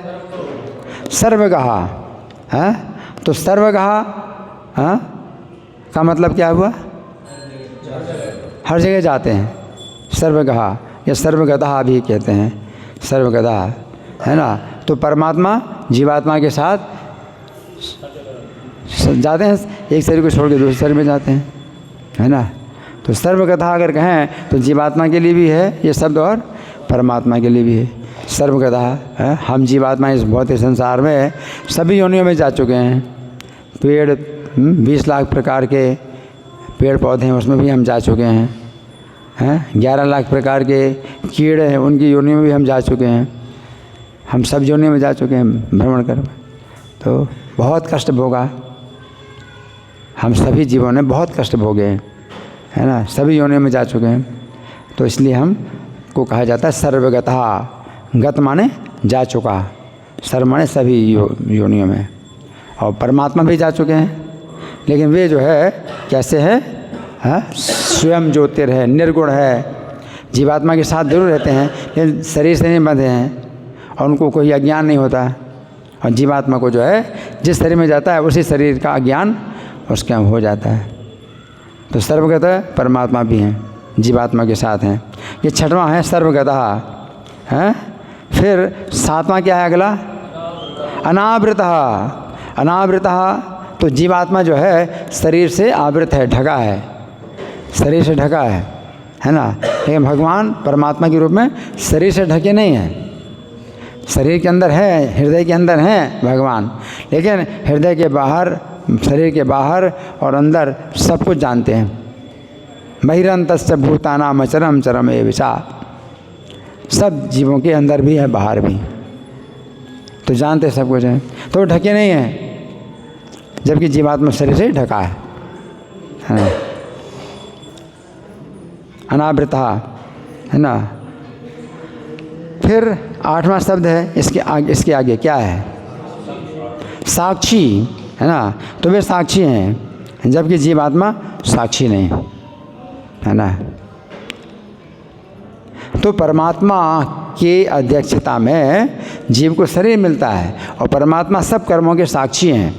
सर्वगहा है। तो सर्वगहा का मतलब क्या हुआ, हर जगह जाते हैं, सर्वगहा या सर्वगतः भी कहते हैं, सर्वगतः है ना। तो परमात्मा जीवात्मा के साथ जाते हैं, एक शरीर को छोड़ के दूसरे शरीर में जाते हैं, है ना। तो सर्वगतः अगर कहें तो जीवात्मा के लिए भी है ये शब्द और परमात्मा के लिए भी है सर्वगतः है। हम जीवात्मा इस भौतिक संसार में सभी योनियों में जा चुके हैं। पेड़ 20 लाख प्रकार के पेड़ पौधे हैं, उसमें भी हम जा चुके हैं। 11 लाख प्रकार के कीड़े हैं, उनकी योनियों में भी हम जा चुके हैं। हम सब योनियों में जा चुके हैं भ्रमण कर। तो बहुत कष्ट भोगा, हम सभी जीवों ने बहुत कष्ट भोगे हैं, है ना, सभी योनियों में जा चुके हैं। तो इसलिए हम को कहा जाता है सर्वगतः। गत माने जा चुका, सर्व माने सभी योनियों में। और परमात्मा भी जा चुके हैं, लेकिन वे जो है कैसे है, स्वयं ज्योतिर है, निर्गुण है। जीवात्मा के साथ जरूर रहते हैं लेकिन शरीर से नहीं बंधे हैं और उनको कोई अज्ञान नहीं होता। और जीवात्मा को जो है जिस शरीर में जाता है उसी शरीर का अज्ञान उसके हो जाता है। तो सर्वगतः परमात्मा भी हैं, जीवात्मा के साथ हैं। ये 6वां है सर्वगतः है। फिर 7वां क्या है अगला, अनावृतः। अनावृतः तो जीवात्मा जो है शरीर से आवृत है, ढका है, शरीर से ढका है ना। लेकिन भगवान परमात्मा के रूप में शरीर से ढके नहीं हैं, शरीर के अंदर है, हृदय के अंदर हैं भगवान, लेकिन हृदय के बाहर, शरीर के बाहर और अंदर सब कुछ जानते हैं। बहिरंतस्य भूतानाम अचरम चरम एवचा, सब जीवों के अंदर भी है बाहर भी, तो जानते सब कुछ हैं। तो ढके नहीं हैं, जबकि जीवात्मा शरीर से ढका है अनावृता, है ना। फिर 8वां शब्द है, इसके आगे क्या है, साक्षी, है ना। तो वे साक्षी हैं, जबकि जीवात्मा साक्षी नहीं, है ना। तो परमात्मा के अध्यक्षता में जीव को शरीर मिलता है और परमात्मा सब कर्मों के साक्षी हैं।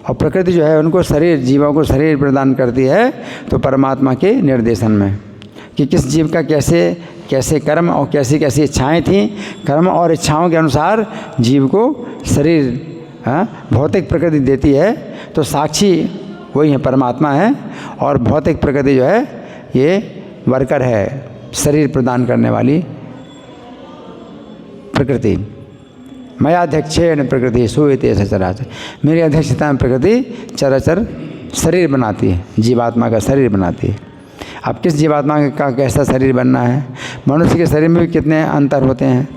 और प्रकृति जो है उनको शरीर, जीवों को शरीर प्रदान करती है। तो परमात्मा के निर्देशन में कि किस जीव का कैसे कैसे कर्म और कैसी कैसी इच्छाएं थीं, कर्म और इच्छाओं के अनुसार जीव को शरीर भौतिक प्रकृति देती है। तो साक्षी वही है, परमात्मा है, और भौतिक प्रकृति जो है ये वर्कर है, शरीर प्रदान करने वाली प्रकृति। मया अध्यक्षेण प्रकृति सुयते चराचर, मेरी अध्यक्षता में प्रकृति चराचर शरीर बनाती है, जीवात्मा का शरीर बनाती है। अब किस जीवात्मा का कैसा शरीर बनना है, मनुष्य के शरीर में भी कितने अंतर होते हैं।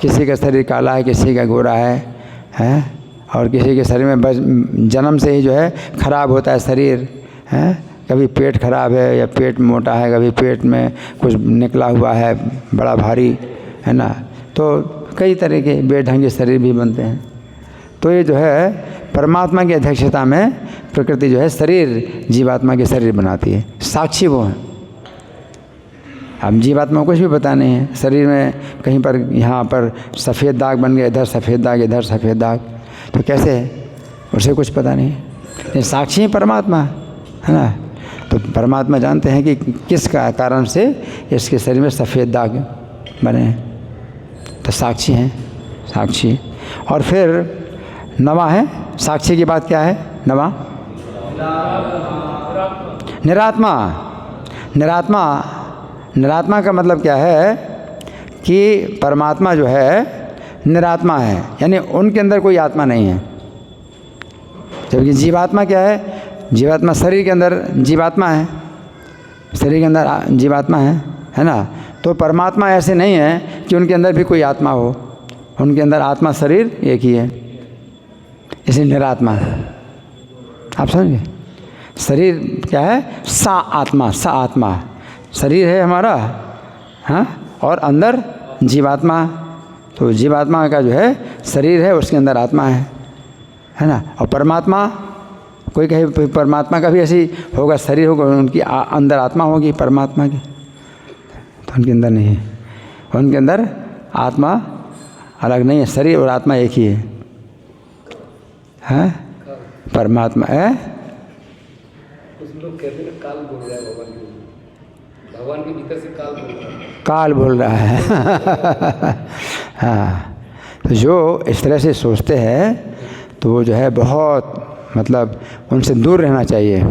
किसी का शरीर काला है, किसी का गोरा है और किसी के शरीर में जन्म से ही जो है खराब होता है शरीर है, कभी पेट खराब है या पेट मोटा है, कभी पेट में कुछ निकला हुआ है बड़ा भारी, है ना। तो कई तरह के बेढंगे शरीर भी बनते हैं। तो ये जो है परमात्मा की अध्यक्षता में प्रकृति जो है शरीर, जीवात्मा के शरीर बनाती है। साक्षी वो हैं। अब जीवात्मा को कुछ भी पता नहीं है। शरीर में कहीं पर यहाँ पर सफ़ेद दाग बन गया, इधर सफ़ेद दाग, इधर सफ़ेद दाग, तो कैसे है, उसे कुछ पता नहीं। ये साक्षी है परमात्मा, है ना। तो परमात्मा जानते हैं कि किस कारण से इसके शरीर में सफ़ेद दाग बने हैं, तो साक्षी हैं, साक्षी। और फिर नवा है। साक्षी की बात क्या है? नवा निरात्मा। निरात्मा, निरात्मा का मतलब क्या है कि परमात्मा जो है निरात्मा है, यानी उनके अंदर कोई आत्मा नहीं है। जबकि जीवात्मा क्या है? जीवात्मा शरीर के अंदर जीवात्मा है, शरीर के अंदर जीवात्मा है ना। तो परमात्मा ऐसे नहीं है कि उनके अंदर भी कोई आत्मा हो, उनके अंदर आत्मा शरीर एक ही है, इसलिए निरात्मा है। आप समझे? शरीर क्या है? सा आत्मा, सा आत्मा। शरीर है हमारा, हाँ, और अंदर जीवात्मा। तो जीवात्मा का जो है शरीर है, उसके अंदर आत्मा है ना। और परमात्मा, कोई कहे परमात्मा का भी ऐसी होगा, शरीर होगा, उनकी अंदर आत्मा होगी परमात्मा की, तो उनके अंदर नहीं है। उनके अंदर आत्मा अलग नहीं है, शरीर और आत्मा एक ही है, हैं? परमात्मा है। कुछ लोग कहते हैं काल बोल रहा है भगवान के, भगवान के भीतर से काल बोल रहा है, काल बोल रहा है। हाँ, तो जो इस तरह से सोचते हैं तो वो जो है बहुत, मतलब उनसे दूर रहना चाहिए।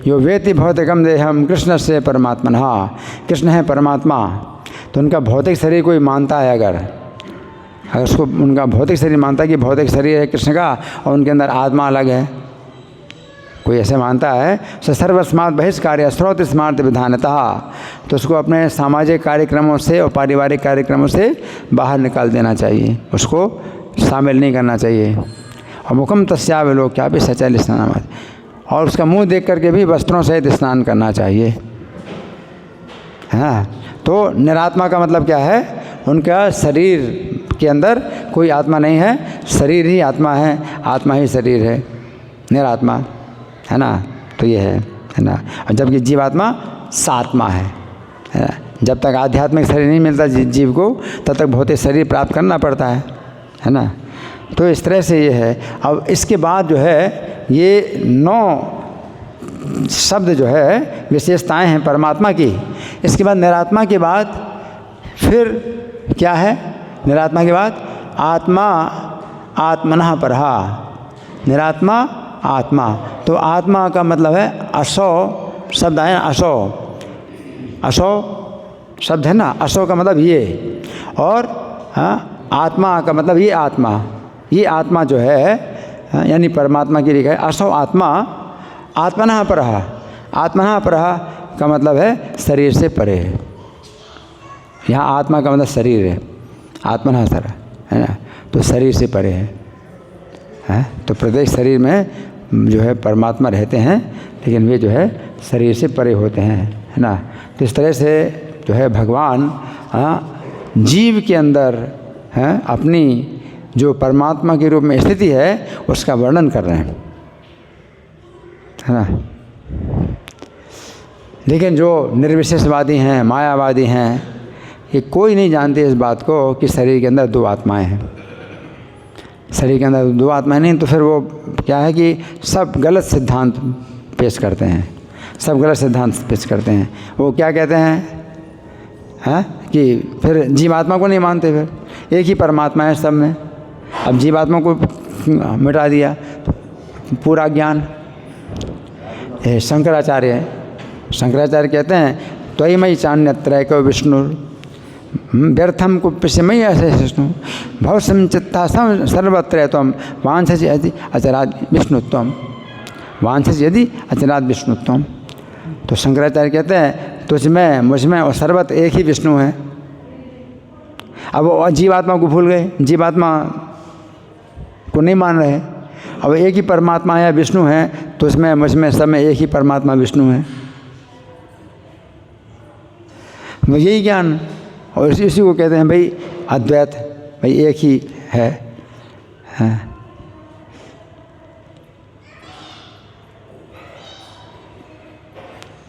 यो वेति भौतिकम देहम कृष्ण से परमात्मा, हाँ, कृष्ण है परमात्मा। तो उनका भौतिक शरीर कोई मानता है, अगर उसको उनका भौतिक शरीर मानता है कि भौतिक शरीर है कृष्ण का और उनके अंदर आत्मा अलग है, कोई ऐसे मानता है, सर्वस्मात् बहिष्कार्य स्रोत स्मार्त विधानतः, तो उसको अपने सामाजिक कार्यक्रमों से और पारिवारिक कार्यक्रमों से बाहर निकाल देना चाहिए, उसको शामिल नहीं करना चाहिए। और मुखम तस्यावलोक्या भी सचल स्नान, और उसका मुंह देख करके भी वस्त्रों सहित स्नान करना चाहिए। हाँ, तो निरात्मा का मतलब क्या है? उनका शरीर के अंदर कोई आत्मा नहीं है, शरीर ही आत्मा है, आत्मा ही शरीर है, निरात्मा, है ना। तो ये है ना। और जबकि जीवात्मा सात्मा है ना। जब तक आध्यात्मिक शरीर नहीं मिलता जीव को, तब तक भौतिक शरीर प्राप्त करना पड़ता है ना। तो इस तरह से ये है। अब इसके बाद जो है ये 9 शब्द जो है विशेषताएं हैं परमात्मा की। इसके बाद निरात्मा के बाद फिर क्या है? निरात्मा के बाद आत्मा आत्मनः परहा, निरात्मा आत्मा। तो आत्मा का मतलब है असो शब्द है, असो, असो शब्द है ना, असो का मतलब ये, और हाँ, आत्मा का मतलब ये आत्मा, ये आत्मा जो है यानी परमात्मा की लिखा है असो आत्मा आत्मनः परहा। आत्मनः परहा का मतलब है शरीर से परे है। यहाँ आत्मा का मतलब शरीर है, आत्मनः सर, है ना। तो शरीर से परे है। तो प्रत्येक शरीर में जो है परमात्मा रहते हैं, लेकिन वे जो है शरीर से परे होते हैं, है ना। तो इस तरह से जो है भगवान जीव के अंदर अपनी जो परमात्मा के रूप में स्थिति है उसका वर्णन कर रहे हैं, है ना। लेकिन जो निर्विशेषवादी हैं, मायावादी हैं, ये कोई नहीं जानते इस बात को कि शरीर के अंदर 2 आत्माएं हैं। शरीर के अंदर 2 आत्माएं नहीं, तो फिर वो क्या है कि सब गलत सिद्धांत पेश करते हैं, सब गलत सिद्धांत पेश करते हैं। वो क्या कहते हैं कि फिर जीवात्मा को नहीं मानते, फिर एक ही परमात्मा है सब में। अब जीवात्मा को मिटा दिया तो पूरा ज्ञान। शंकराचार्य है, शंकराचार्य कहते हैं त्वयिमयि चान्यत्रैको विष्णु व्यर्थम कुप्यमयि ऐसे विष्णु भव संचित्ता सर्वत्र त्वं वांछसि यदि अचराद विष्णुत्वम, वांछसि यदि अचराद विष्णुत्वम। तो शंकराचार्य कहते हैं तुझमें मुझमें और सर्वत एक ही विष्णु है। अब वो जीवात्मा को भूल गए, जीवात्मा को नहीं मान रहे। अब एक ही परमात्मा है, विष्णु है, तो उसमें मुझमें सब में एक ही परमात्मा विष्णु है। वो यही ज्ञान, और इसी को कहते हैं भाई अद्वैत, भाई एक ही है। हाँ।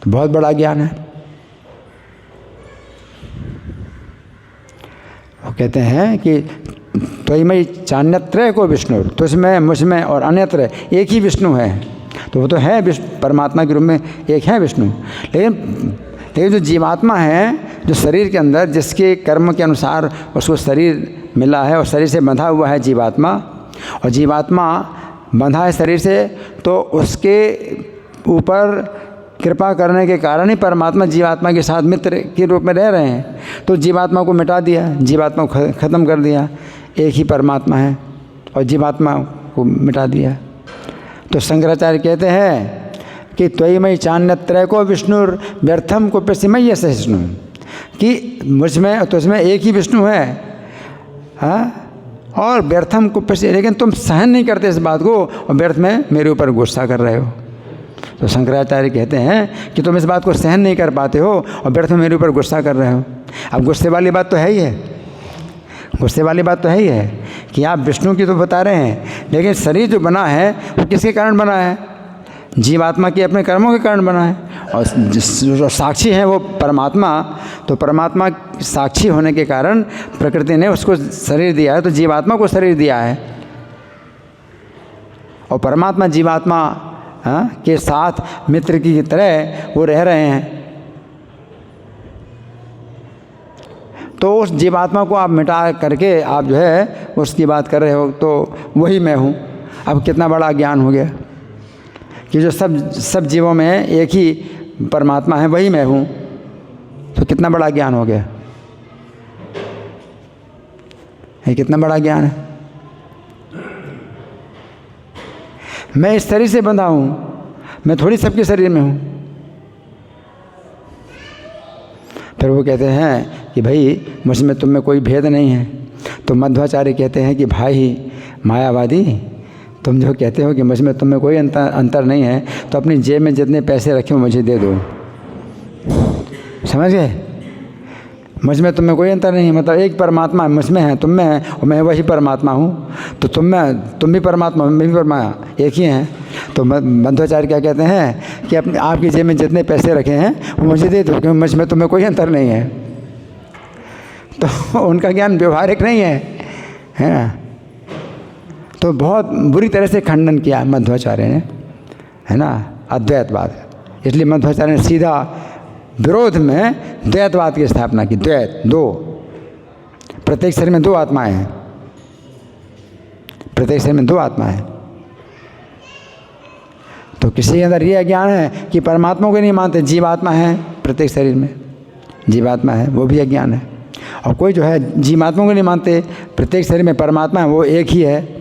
तो बहुत बड़ा ज्ञान है। वो कहते हैं कि त्वयि चान्यत्र को विष्णु, तुझमें मुझमें और अन्यत्र एक ही विष्णु है। तो वो तो है विष्णु, परमात्मा के रूप में एक है विष्णु। लेकिन जो जीवात्मा है, जो शरीर के अंदर जिसके कर्म के अनुसार उसको शरीर मिला है और शरीर से बंधा हुआ है जीवात्मा, और जीवात्मा बंधा है शरीर से, तो उसके ऊपर कृपा करने के कारण ही परमात्मा जीवात्मा के साथ मित्र के रूप में रह रहे हैं। तो जीवात्मा को मिटा दिया, जीवात्मा को ख़त्म कर दिया। एक ही परमात्मा है और जीवात्मा को मिटा दिया। तो शंकराचार्य कहते हैं कि त्वयि चान्यत्र को विष्णुर व्यर्थम को प्रसिमय्य सहिष्णु, कि मुझमें और तुझमें एक ही विष्णु है। हाँ, और व्यर्थम को प्रसि, लेकिन तुम सहन नहीं करते इस बात को, और व्यर्थ में मेरे ऊपर गुस्सा कर रहे हो। तो शंकराचार्य कहते हैं कि तुम इस बात को सहन नहीं कर पाते हो और व्यर्थ में मेरे ऊपर गुस्सा कर रहे हो। अब गुस्से वाली बात तो है ही है, गुस्से वाली बात तो है ही है कि आप विष्णु की तो बता रहे हैं, लेकिन शरीर जो बना है वो किसके कारण बना है? जीवात्मा के अपने कर्मों के कारण बना है। और जो साक्षी है वो परमात्मा, तो परमात्मा साक्षी होने के कारण प्रकृति ने उसको शरीर दिया है, तो जीवात्मा को शरीर दिया है। और परमात्मा जीवात्मा के साथ मित्र की तरह वो रह रहे हैं। तो उस जीवात्मा को आप मिटा करके आप जो है उसकी बात कर रहे हो, तो वही मैं हूँ। अब कितना बड़ा ज्ञान हो गया कि जो सब जीवों में एक ही परमात्मा है, वही मैं हूँ। तो कितना बड़ा ज्ञान हो गया, ये कितना बड़ा ज्ञान है। मैं इस शरीर से बंधा हूँ, मैं थोड़ी सबके शरीर में हूँ। फिर वो कहते हैं कि भाई मुझमें तुम में कोई भेद नहीं है। तो मध्वाचार्य कहते हैं कि भाई मायावादी, तुम जो कहते हो कि मुझमें तुम में कोई अंतर नहीं है, तो अपनी जेब में जितने पैसे रखे हो मुझे दे दो। समझ गए? मुझमें तुम में कोई अंतर नहीं है, मतलब एक परमात्मा मुझमें है, तुम में है, और मैं वही परमात्मा हूँ। तो तुम भी परमात्मा, मैं भी परमात्मा, एक ही हैं। तो मध्वाचार्य क्या कहते हैं कि अपने आपकी जेब में जितने पैसे रखे हैं वो मुझे दे दो, क्योंकि मुझमें तुम में कोई अंतर नहीं है। तो उनका ज्ञान व्यवहारिक नहीं है ना। तो बहुत बुरी तरह से खंडन किया मध्वाचार्य ने, है ना, अद्वैतवाद। इसलिए मध्वाचार्य ने सीधा विरोध में द्वैतवाद की स्थापना की। द्वैत, दो, प्रत्येक शरीर में दो आत्माएं हैं, प्रत्येक शरीर में दो आत्माएं हैं। तो किसी के अंदर ये अज्ञान है कि परमात्मा को नहीं मानते, जीवात्मा है प्रत्येक शरीर में, जीवात्मा है, वो भी अज्ञान है। और कोई जो है जीवात्मा को नहीं मानते, प्रत्येक शरीर में परमात्मा है, वो एक ही है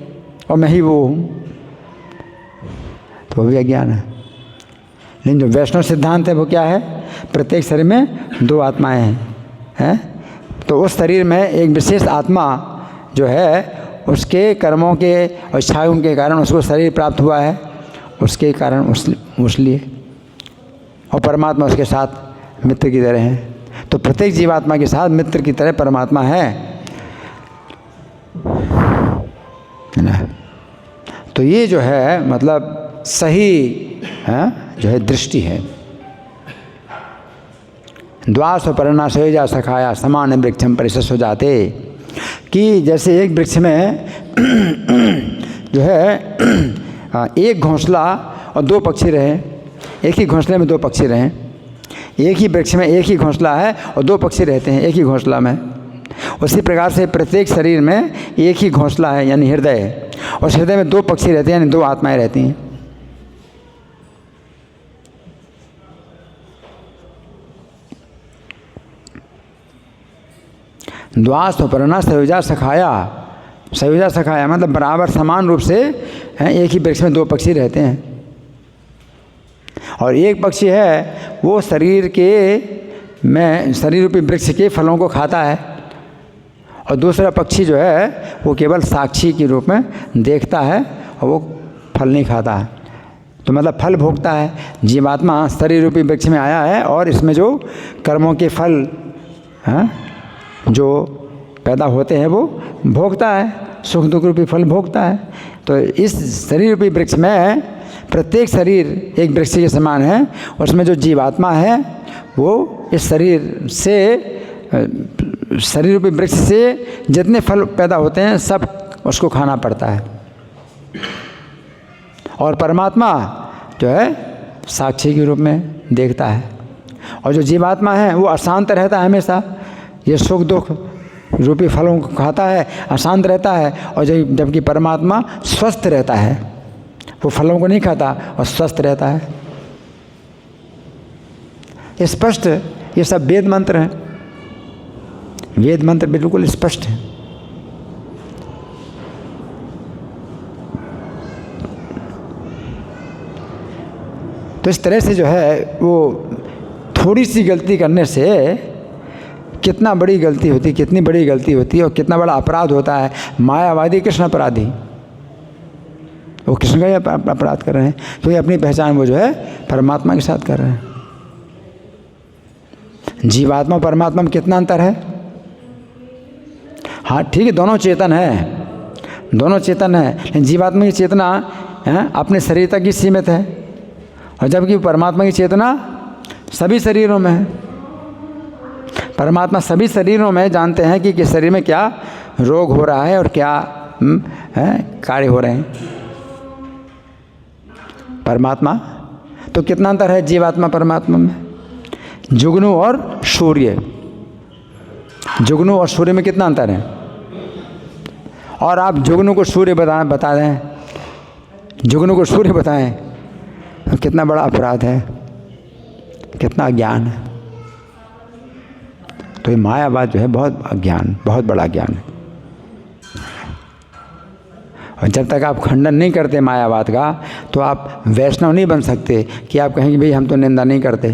और मैं ही वो हूँ, तो वो भी अज्ञान है। लेकिन जो वैष्णव सिद्धांत है वो क्या है? प्रत्येक शरीर में दो आत्माएं हैं। तो उस शरीर में एक विशेष आत्मा जो है उसके कर्मों के और इच्छाओं के कारण उसको शरीर प्राप्त हुआ है, उसके कारण उस लिए, और परमात्मा उसके साथ मित्र की तरह है। तो प्रत्येक जीवात्मा के साथ मित्र की तरह परमात्मा है ना। तो ये जो है मतलब सही जो है दृष्टि है। द्वास परना सहजा सखाया समान वृक्षम परिशस हो जाते, कि जैसे एक वृक्ष में जो है एक घोंसला और दो पक्षी रहे, एक ही घोंसले में दो पक्षी रहें। एक ही वृक्ष में एक ही घोंसला है और दो पक्षी रहते हैं एक ही घोंसला में। उसी प्रकार से प्रत्येक शरीर में एक ही घोंसला है यानी हृदय है, और उस हृदय में दो पक्षी रहते हैं यानी दो आत्माएं रहती हैं। द्वास परना सहजा सखाया, सहजा सखाया मतलब बराबर समान रूप से एक ही वृक्ष में दो पक्षी रहते हैं। और एक पक्षी है वो शरीर रूपी वृक्ष के फलों को खाता है, और दूसरा पक्षी जो है वो केवल साक्षी के रूप में देखता है और वो फल नहीं खाता है। तो मतलब फल भोगता है। जीवात्मा शरीर रूपी वृक्ष में आया है और इसमें जो कर्मों के फल जो पैदा होते हैं वो भोगता है, सुख दुख रूपी फल भोगता है। तो इस शरीर रूपी वृक्ष में प्रत्येक शरीर एक वृक्ष के समान है, उसमें जो जीवात्मा है वो इस शरीर से, शरीर रूपी वृक्ष से जितने फल पैदा होते हैं सब उसको खाना पड़ता है। और परमात्मा जो है साक्षी के रूप में देखता है, और जो जीवात्मा है वो अशांत रहता है हमेशा, ये सुख दुख रूपी फलों को खाता है, अशांत रहता है। और जबकि परमात्मा स्वस्थ रहता है, वो फलों को नहीं खाता और स्वस्थ रहता है। स्पष्ट ये सब वेद मंत्र हैं, वेद मंत्र बिल्कुल स्पष्ट है। तो इस तरह से जो है वो थोड़ी सी गलती करने से कितना बड़ी गलती होती, कितनी बड़ी गलती होती है और कितना बड़ा अपराध होता है। मायावादी कृष्ण अपराधी, वो कृष्ण का ही अपराध कर रहे हैं, क्योंकि अपनी पहचान वो जो है परमात्मा के साथ कर रहे हैं। जीवात्मा परमात्मा में कितना अंतर है? हाँ ठीक है, दोनों चेतन है, दोनों चेतन है, लेकिन जीवात्मा की चेतना अपने शरीर तक ही सीमित है, और जबकि परमात्मा की चेतना सभी शरीरों में है। परमात्मा सभी शरीरों में जानते हैं कि किस शरीर में क्या रोग हो रहा है और क्या कार्य हो रहे हैं। परमात्मा तो कितना अंतर है जीवात्मा परमात्मा में? जुगनू और सूर्य, जुगनू और सूर्य में कितना अंतर है? और आप जुगनू को सूर्य बता दें, जुगनू को सूर्य बताएं तो कितना बड़ा अपराध है, कितना अज्ञान है। तो ये मायावाद जो है बहुत अज्ञान, बहुत बड़ा ज्ञान है। और जब तक आप खंडन नहीं करते मायावाद का, तो आप वैष्णव नहीं बन सकते कि आप कहेंगे भाई हम तो निंदा नहीं करते।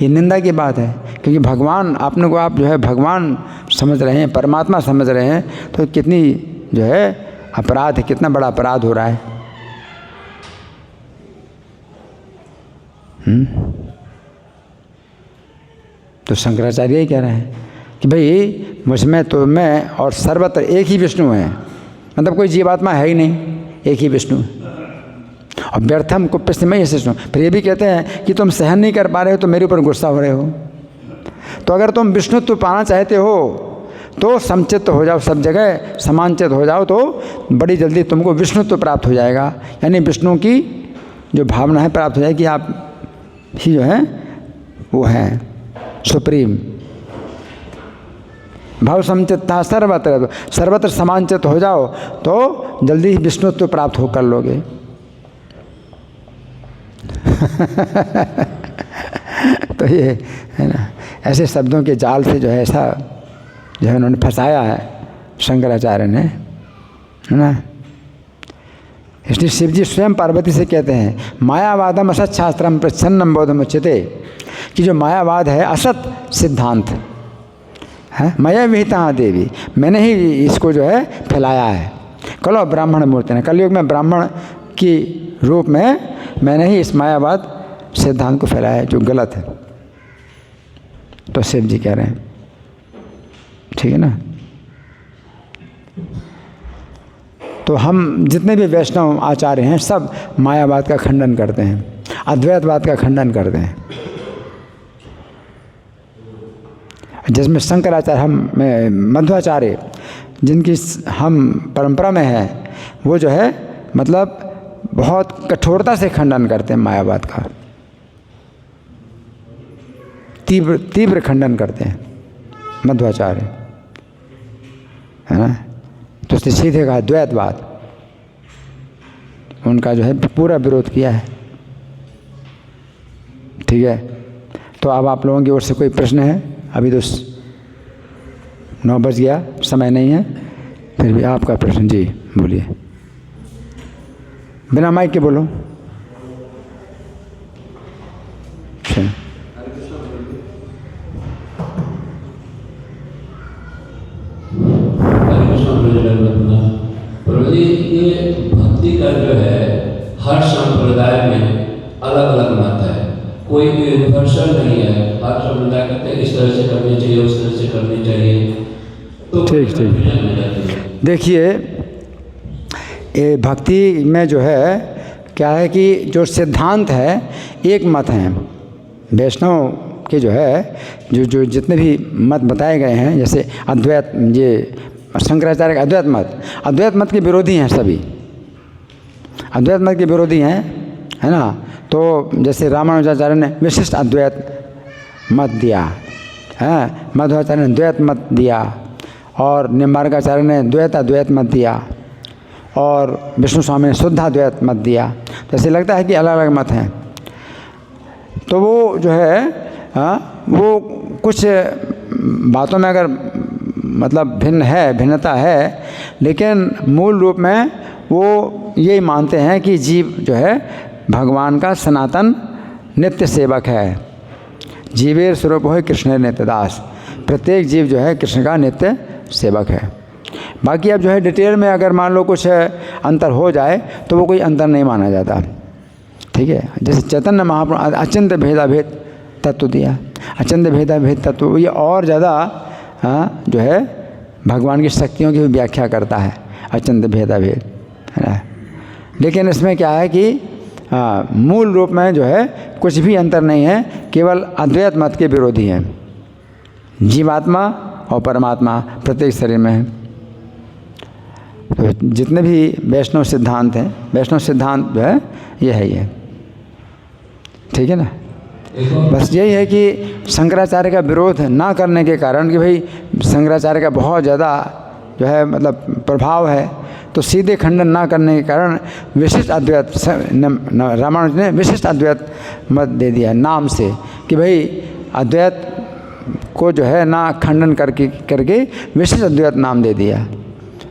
ये निंदा की बात है, क्योंकि भगवान अपने को आप जो है भगवान समझ रहे हैं, परमात्मा समझ रहे हैं, तो कितनी जो है अपराध है, कितना बड़ा अपराध हो रहा है। तो शंकराचार्य ही कह रहे हैं कि भाई मुझमें तो मैं और सर्वत्र एक ही विष्णु है, मतलब कोई जीवात्मा है ही नहीं, एक ही विष्णु है। और व्यर्थम कुप्यस्मै विष्णु। फिर ये भी कहते हैं कि तुम सहन नहीं कर पा रहे हो तो मेरे ऊपर गुस्सा हो रहे हो। तो अगर तुम विष्णुत्व पाना चाहते हो तो समचित्त हो जाओ, सब जगह समानचित हो जाओ, तो बड़ी जल्दी तुमको विष्णुत्व प्राप्त हो जाएगा। यानी विष्णु की जो भावना है प्राप्त हो जाएगी कि आप ही जो है वो हैं सुप्रीम। भाव समचित्ता सर्वत्र, सर्वत्र समानचित हो जाओ तो जल्दी ही विष्णुत्व प्राप्त हो कर लोगे। तो ये है ना, ऐसे शब्दों के जाल से जो है ऐसा जो है उन्होंने फंसाया है शंकराचार्य ने, है ना। इसलिए शिव जी स्वयं पार्वती से कहते हैं मायावादम असत शास्त्रम प्रच्छन्नम बोधम उच्यते, कि जो मायावाद है असत सिद्धांत है, मया विहिता देवी, मैंने ही इसको जो है फैलाया है। कलो ब्राह्मण मूर्ति ने, कलयुग में ब्राह्मण की रूप में मैंने ही इस मायावाद सिद्धांत को फैलाया है जो गलत है। तो शिव जी कह रहे हैं, ठीक है ना। तो हम जितने भी वैष्णव आचार्य हैं सब मायावाद का खंडन करते हैं, अद्वैतवाद का खंडन करते हैं। जिसमें शंकराचार्य, हम मध्वाचार्य जिनकी हम परंपरा में है, वो जो है मतलब बहुत कठोरता से खंडन करते हैं मायावाद का, तीव्र तीव्र खंडन करते हैं मध्वाचार्य, है ना। तो सीधे कहा द्वैतवाद, उनका जो है पूरा विरोध किया है, ठीक है। तो अब आप लोगों की ओर से कोई प्रश्न है? अभी तो 9 बज गया, समय नहीं है, फिर भी आपका प्रश्न जी बोलिए, बिना माइक के बोलो। अच्छा, प्रभु जी ये भक्ति का जो है हर संप्रदाय में अलग अलग मत है, कोई भी यूनिवर्सल नहीं है। हर संप्रदाय कहते हैं इस तरह से करनी चाहिए, उस तरह से करनी चाहिए। तो ठीक। देखिए, ये भक्ति में जो है क्या है कि जो सिद्धांत है एक मत हैं। वैष्णव के जो है जो जितने भी मत बताए गए हैं, जैसे अद्वैत, ये शंकराचार्य का अद्वैत मत के विरोधी हैं सभी, अद्वैत मत के विरोधी हैं, है ना। तो जैसे रामानुजाचार्य ने विशिष्ट अद्वैत मत दिया है, मध्वाचार्य ने द्वैत मत दिया, और निम्बार्काचार्य ने द्वैत अद्वैत मत दिया, और विष्णु स्वामी ने शुद्धाद्वैत मत दिया। तो ऐसे लगता है कि अलग अलग मत हैं। तो वो जो है वो कुछ बातों में अगर मतलब भिन्नता है, लेकिन मूल रूप में वो यही मानते हैं कि जीव जो है भगवान का सनातन नित्य सेवक है। जीवेर स्वरूप है कृष्ण नित्य दास। प्रत्येक जीव जो है कृष्ण का नित्य सेवक है। बाकी अब जो है डिटेल में अगर मान लो कुछ अंतर हो जाए तो वो कोई अंतर नहीं माना जाता, ठीक है। जैसे चैतन्य महाप्रभु अचिंत्य भेदाभेद तत्व दिया, अचिंत्य भेदाभेद तत्व ये और ज़्यादा जो है भगवान की शक्तियों की व्याख्या करता है, अचिंत्य भेदाभेद, है ना। लेकिन इसमें क्या है कि मूल रूप में जो है कुछ भी अंतर नहीं है, केवल अद्वैत मत के विरोधी हैं। जीवात्मा और परमात्मा प्रत्येक शरीर में है। तो जितने भी वैष्णव सिद्धांत हैं, वैष्णव सिद्धांत जो है ये है ये, ठीक है ना। बस यही है कि शंकराचार्य का विरोध ना करने के कारण कि भाई शंकराचार्य का बहुत ज़्यादा जो है मतलब प्रभाव है, तो सीधे खंडन ना करने के कारण विशिष्ट अद्वैत रामानुज ने विशिष्ट अद्वैत मत दे दिया है नाम से, कि भाई अद्वैत को जो है ना खंडन करके विशिष्ट अद्वैत नाम दे दिया,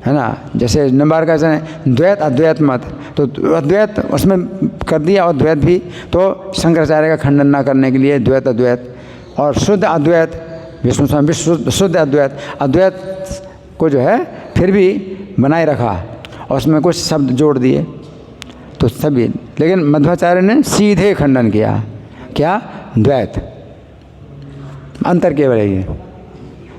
है ना। जैसे निम्बार्काचार्य ने द्वैत अद्वैत मत, तो अद्वैत उसमें कर दिया और द्वैत भी, तो शंकराचार्य का खंडन ना करने के लिए द्वैत अद्वैत, और शुद्ध अद्वैत विष्णु स्वामी शुद्ध अद्वैत को जो है फिर भी बनाए रखा और उसमें कुछ शब्द जोड़ दिए, तो सभी। लेकिन मध्वाचार्य ने सीधे खंडन किया, क्या द्वैत, अंतर केवल ये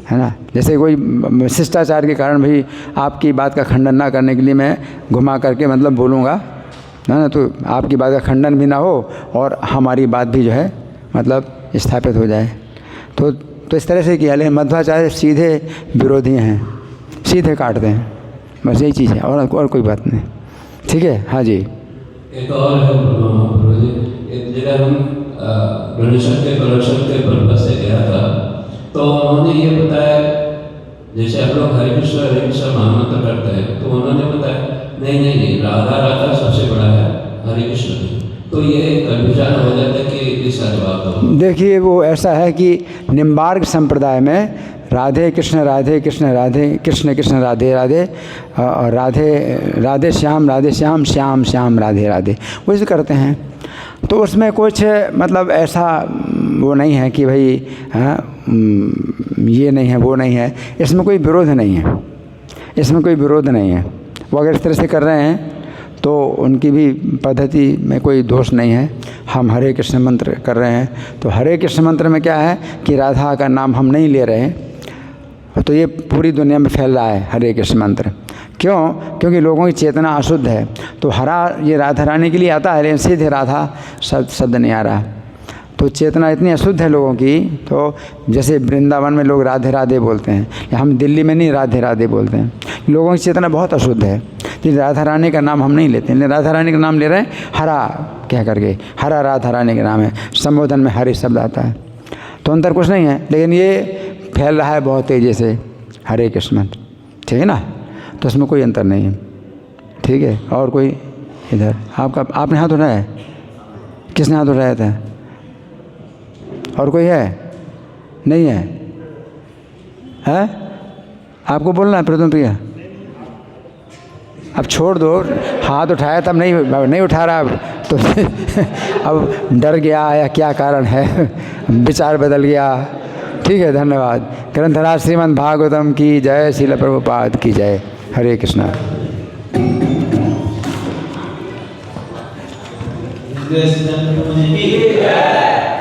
है ना। जैसे कोई शिष्टाचार के कारण भाई आपकी बात का खंडन ना करने के लिए मैं घुमा करके मतलब बोलूँगा, है ना, तो आपकी बात का खंडन भी ना हो और हमारी बात भी जो है मतलब स्थापित हो जाए। तो इस तरह से किया। लेकिन मध्वाचार्य सीधे विरोधी हैं, सीधे काटते हैं, बस यही चीज़ है, और कोई बात नहीं, ठीक है। हाँ जी। एक और है प्रभु जी, एक जगह हम डोनेशन के कलेक्शन के पर्पज से गया था, तो उन्होंने ये बताया, जैसे हम लोग हरे कृष्ण महामंत्र करते हैं, तो उन्होंने बताया नहीं राधा सबसे बड़ा है हरे कृष्ण। तो ये कन्फ्यूजन हो जाता है कि इसका जवाब दो। देखिए, वो ऐसा है कि निम्बार्क संप्रदाय में राधे कृष्ण राधे कृष्ण राधे राधे, और राधे श्याम श्याम श्याम राधे राधे, वो इसे करते हैं। तो उसमें कुछ मतलब ऐसा वो नहीं है कि भाई ये नहीं है वो नहीं है, इसमें कोई विरोध नहीं है, इसमें कोई विरोध नहीं है। वो अगर इस तरह से कर रहे हैं तो उनकी भी पद्धति में कोई दोष नहीं है। हम हरे कृष्ण मंत्र कर रहे हैं, तो हरे कृष्ण मंत्र में क्या है कि राधा का नाम हम नहीं ले रहे हैं, तो ये पूरी दुनिया में फैल रहा है हरे कृष्ण मंत्र। क्यों? क्योंकि लोगों की चेतना अशुद्ध है। तो हरा ये राधा रानी के लिए आता है, लेकिन सीधे राधा शब्द नहीं आ रहा। तो चेतना इतनी अशुद्ध है लोगों की, तो जैसे वृंदावन में लोग राधे राधे बोलते हैं, या हम दिल्ली में नहीं राधे राधे बोलते हैं, लोगों की चेतना बहुत अशुद्ध है। तो राधा रानी का नाम हम नहीं लेते हैं, राधा रानी का नाम ले रहे हैं हरा कह करके, हरा राधा रानी का नाम है, संबोधन में हरे शब्द आता है। तो अंतर कुछ नहीं है, लेकिन ये फैल रहा है बहुत तेज़ी से हरे कृष्ण, ठीक है ना। तो उसमें कोई अंतर नहीं है, ठीक है। और कोई इधर आपने हाथ उठाया है? किसने हाथ उठाया था? और कोई है? नहीं है? है? आपको बोलना है प्रथम प्रिया? अब छोड़ दो, हाथ उठाया तब नहीं उठा रहा अब तो अब डर गया या क्या कारण है, विचार बदल गया, ठीक है। धन्यवाद। ग्रंथराज श्रीमद् भागवतम की जय, श्रील प्रभुपाद की जय। हरे कृष्णा। श्री कृष्ण की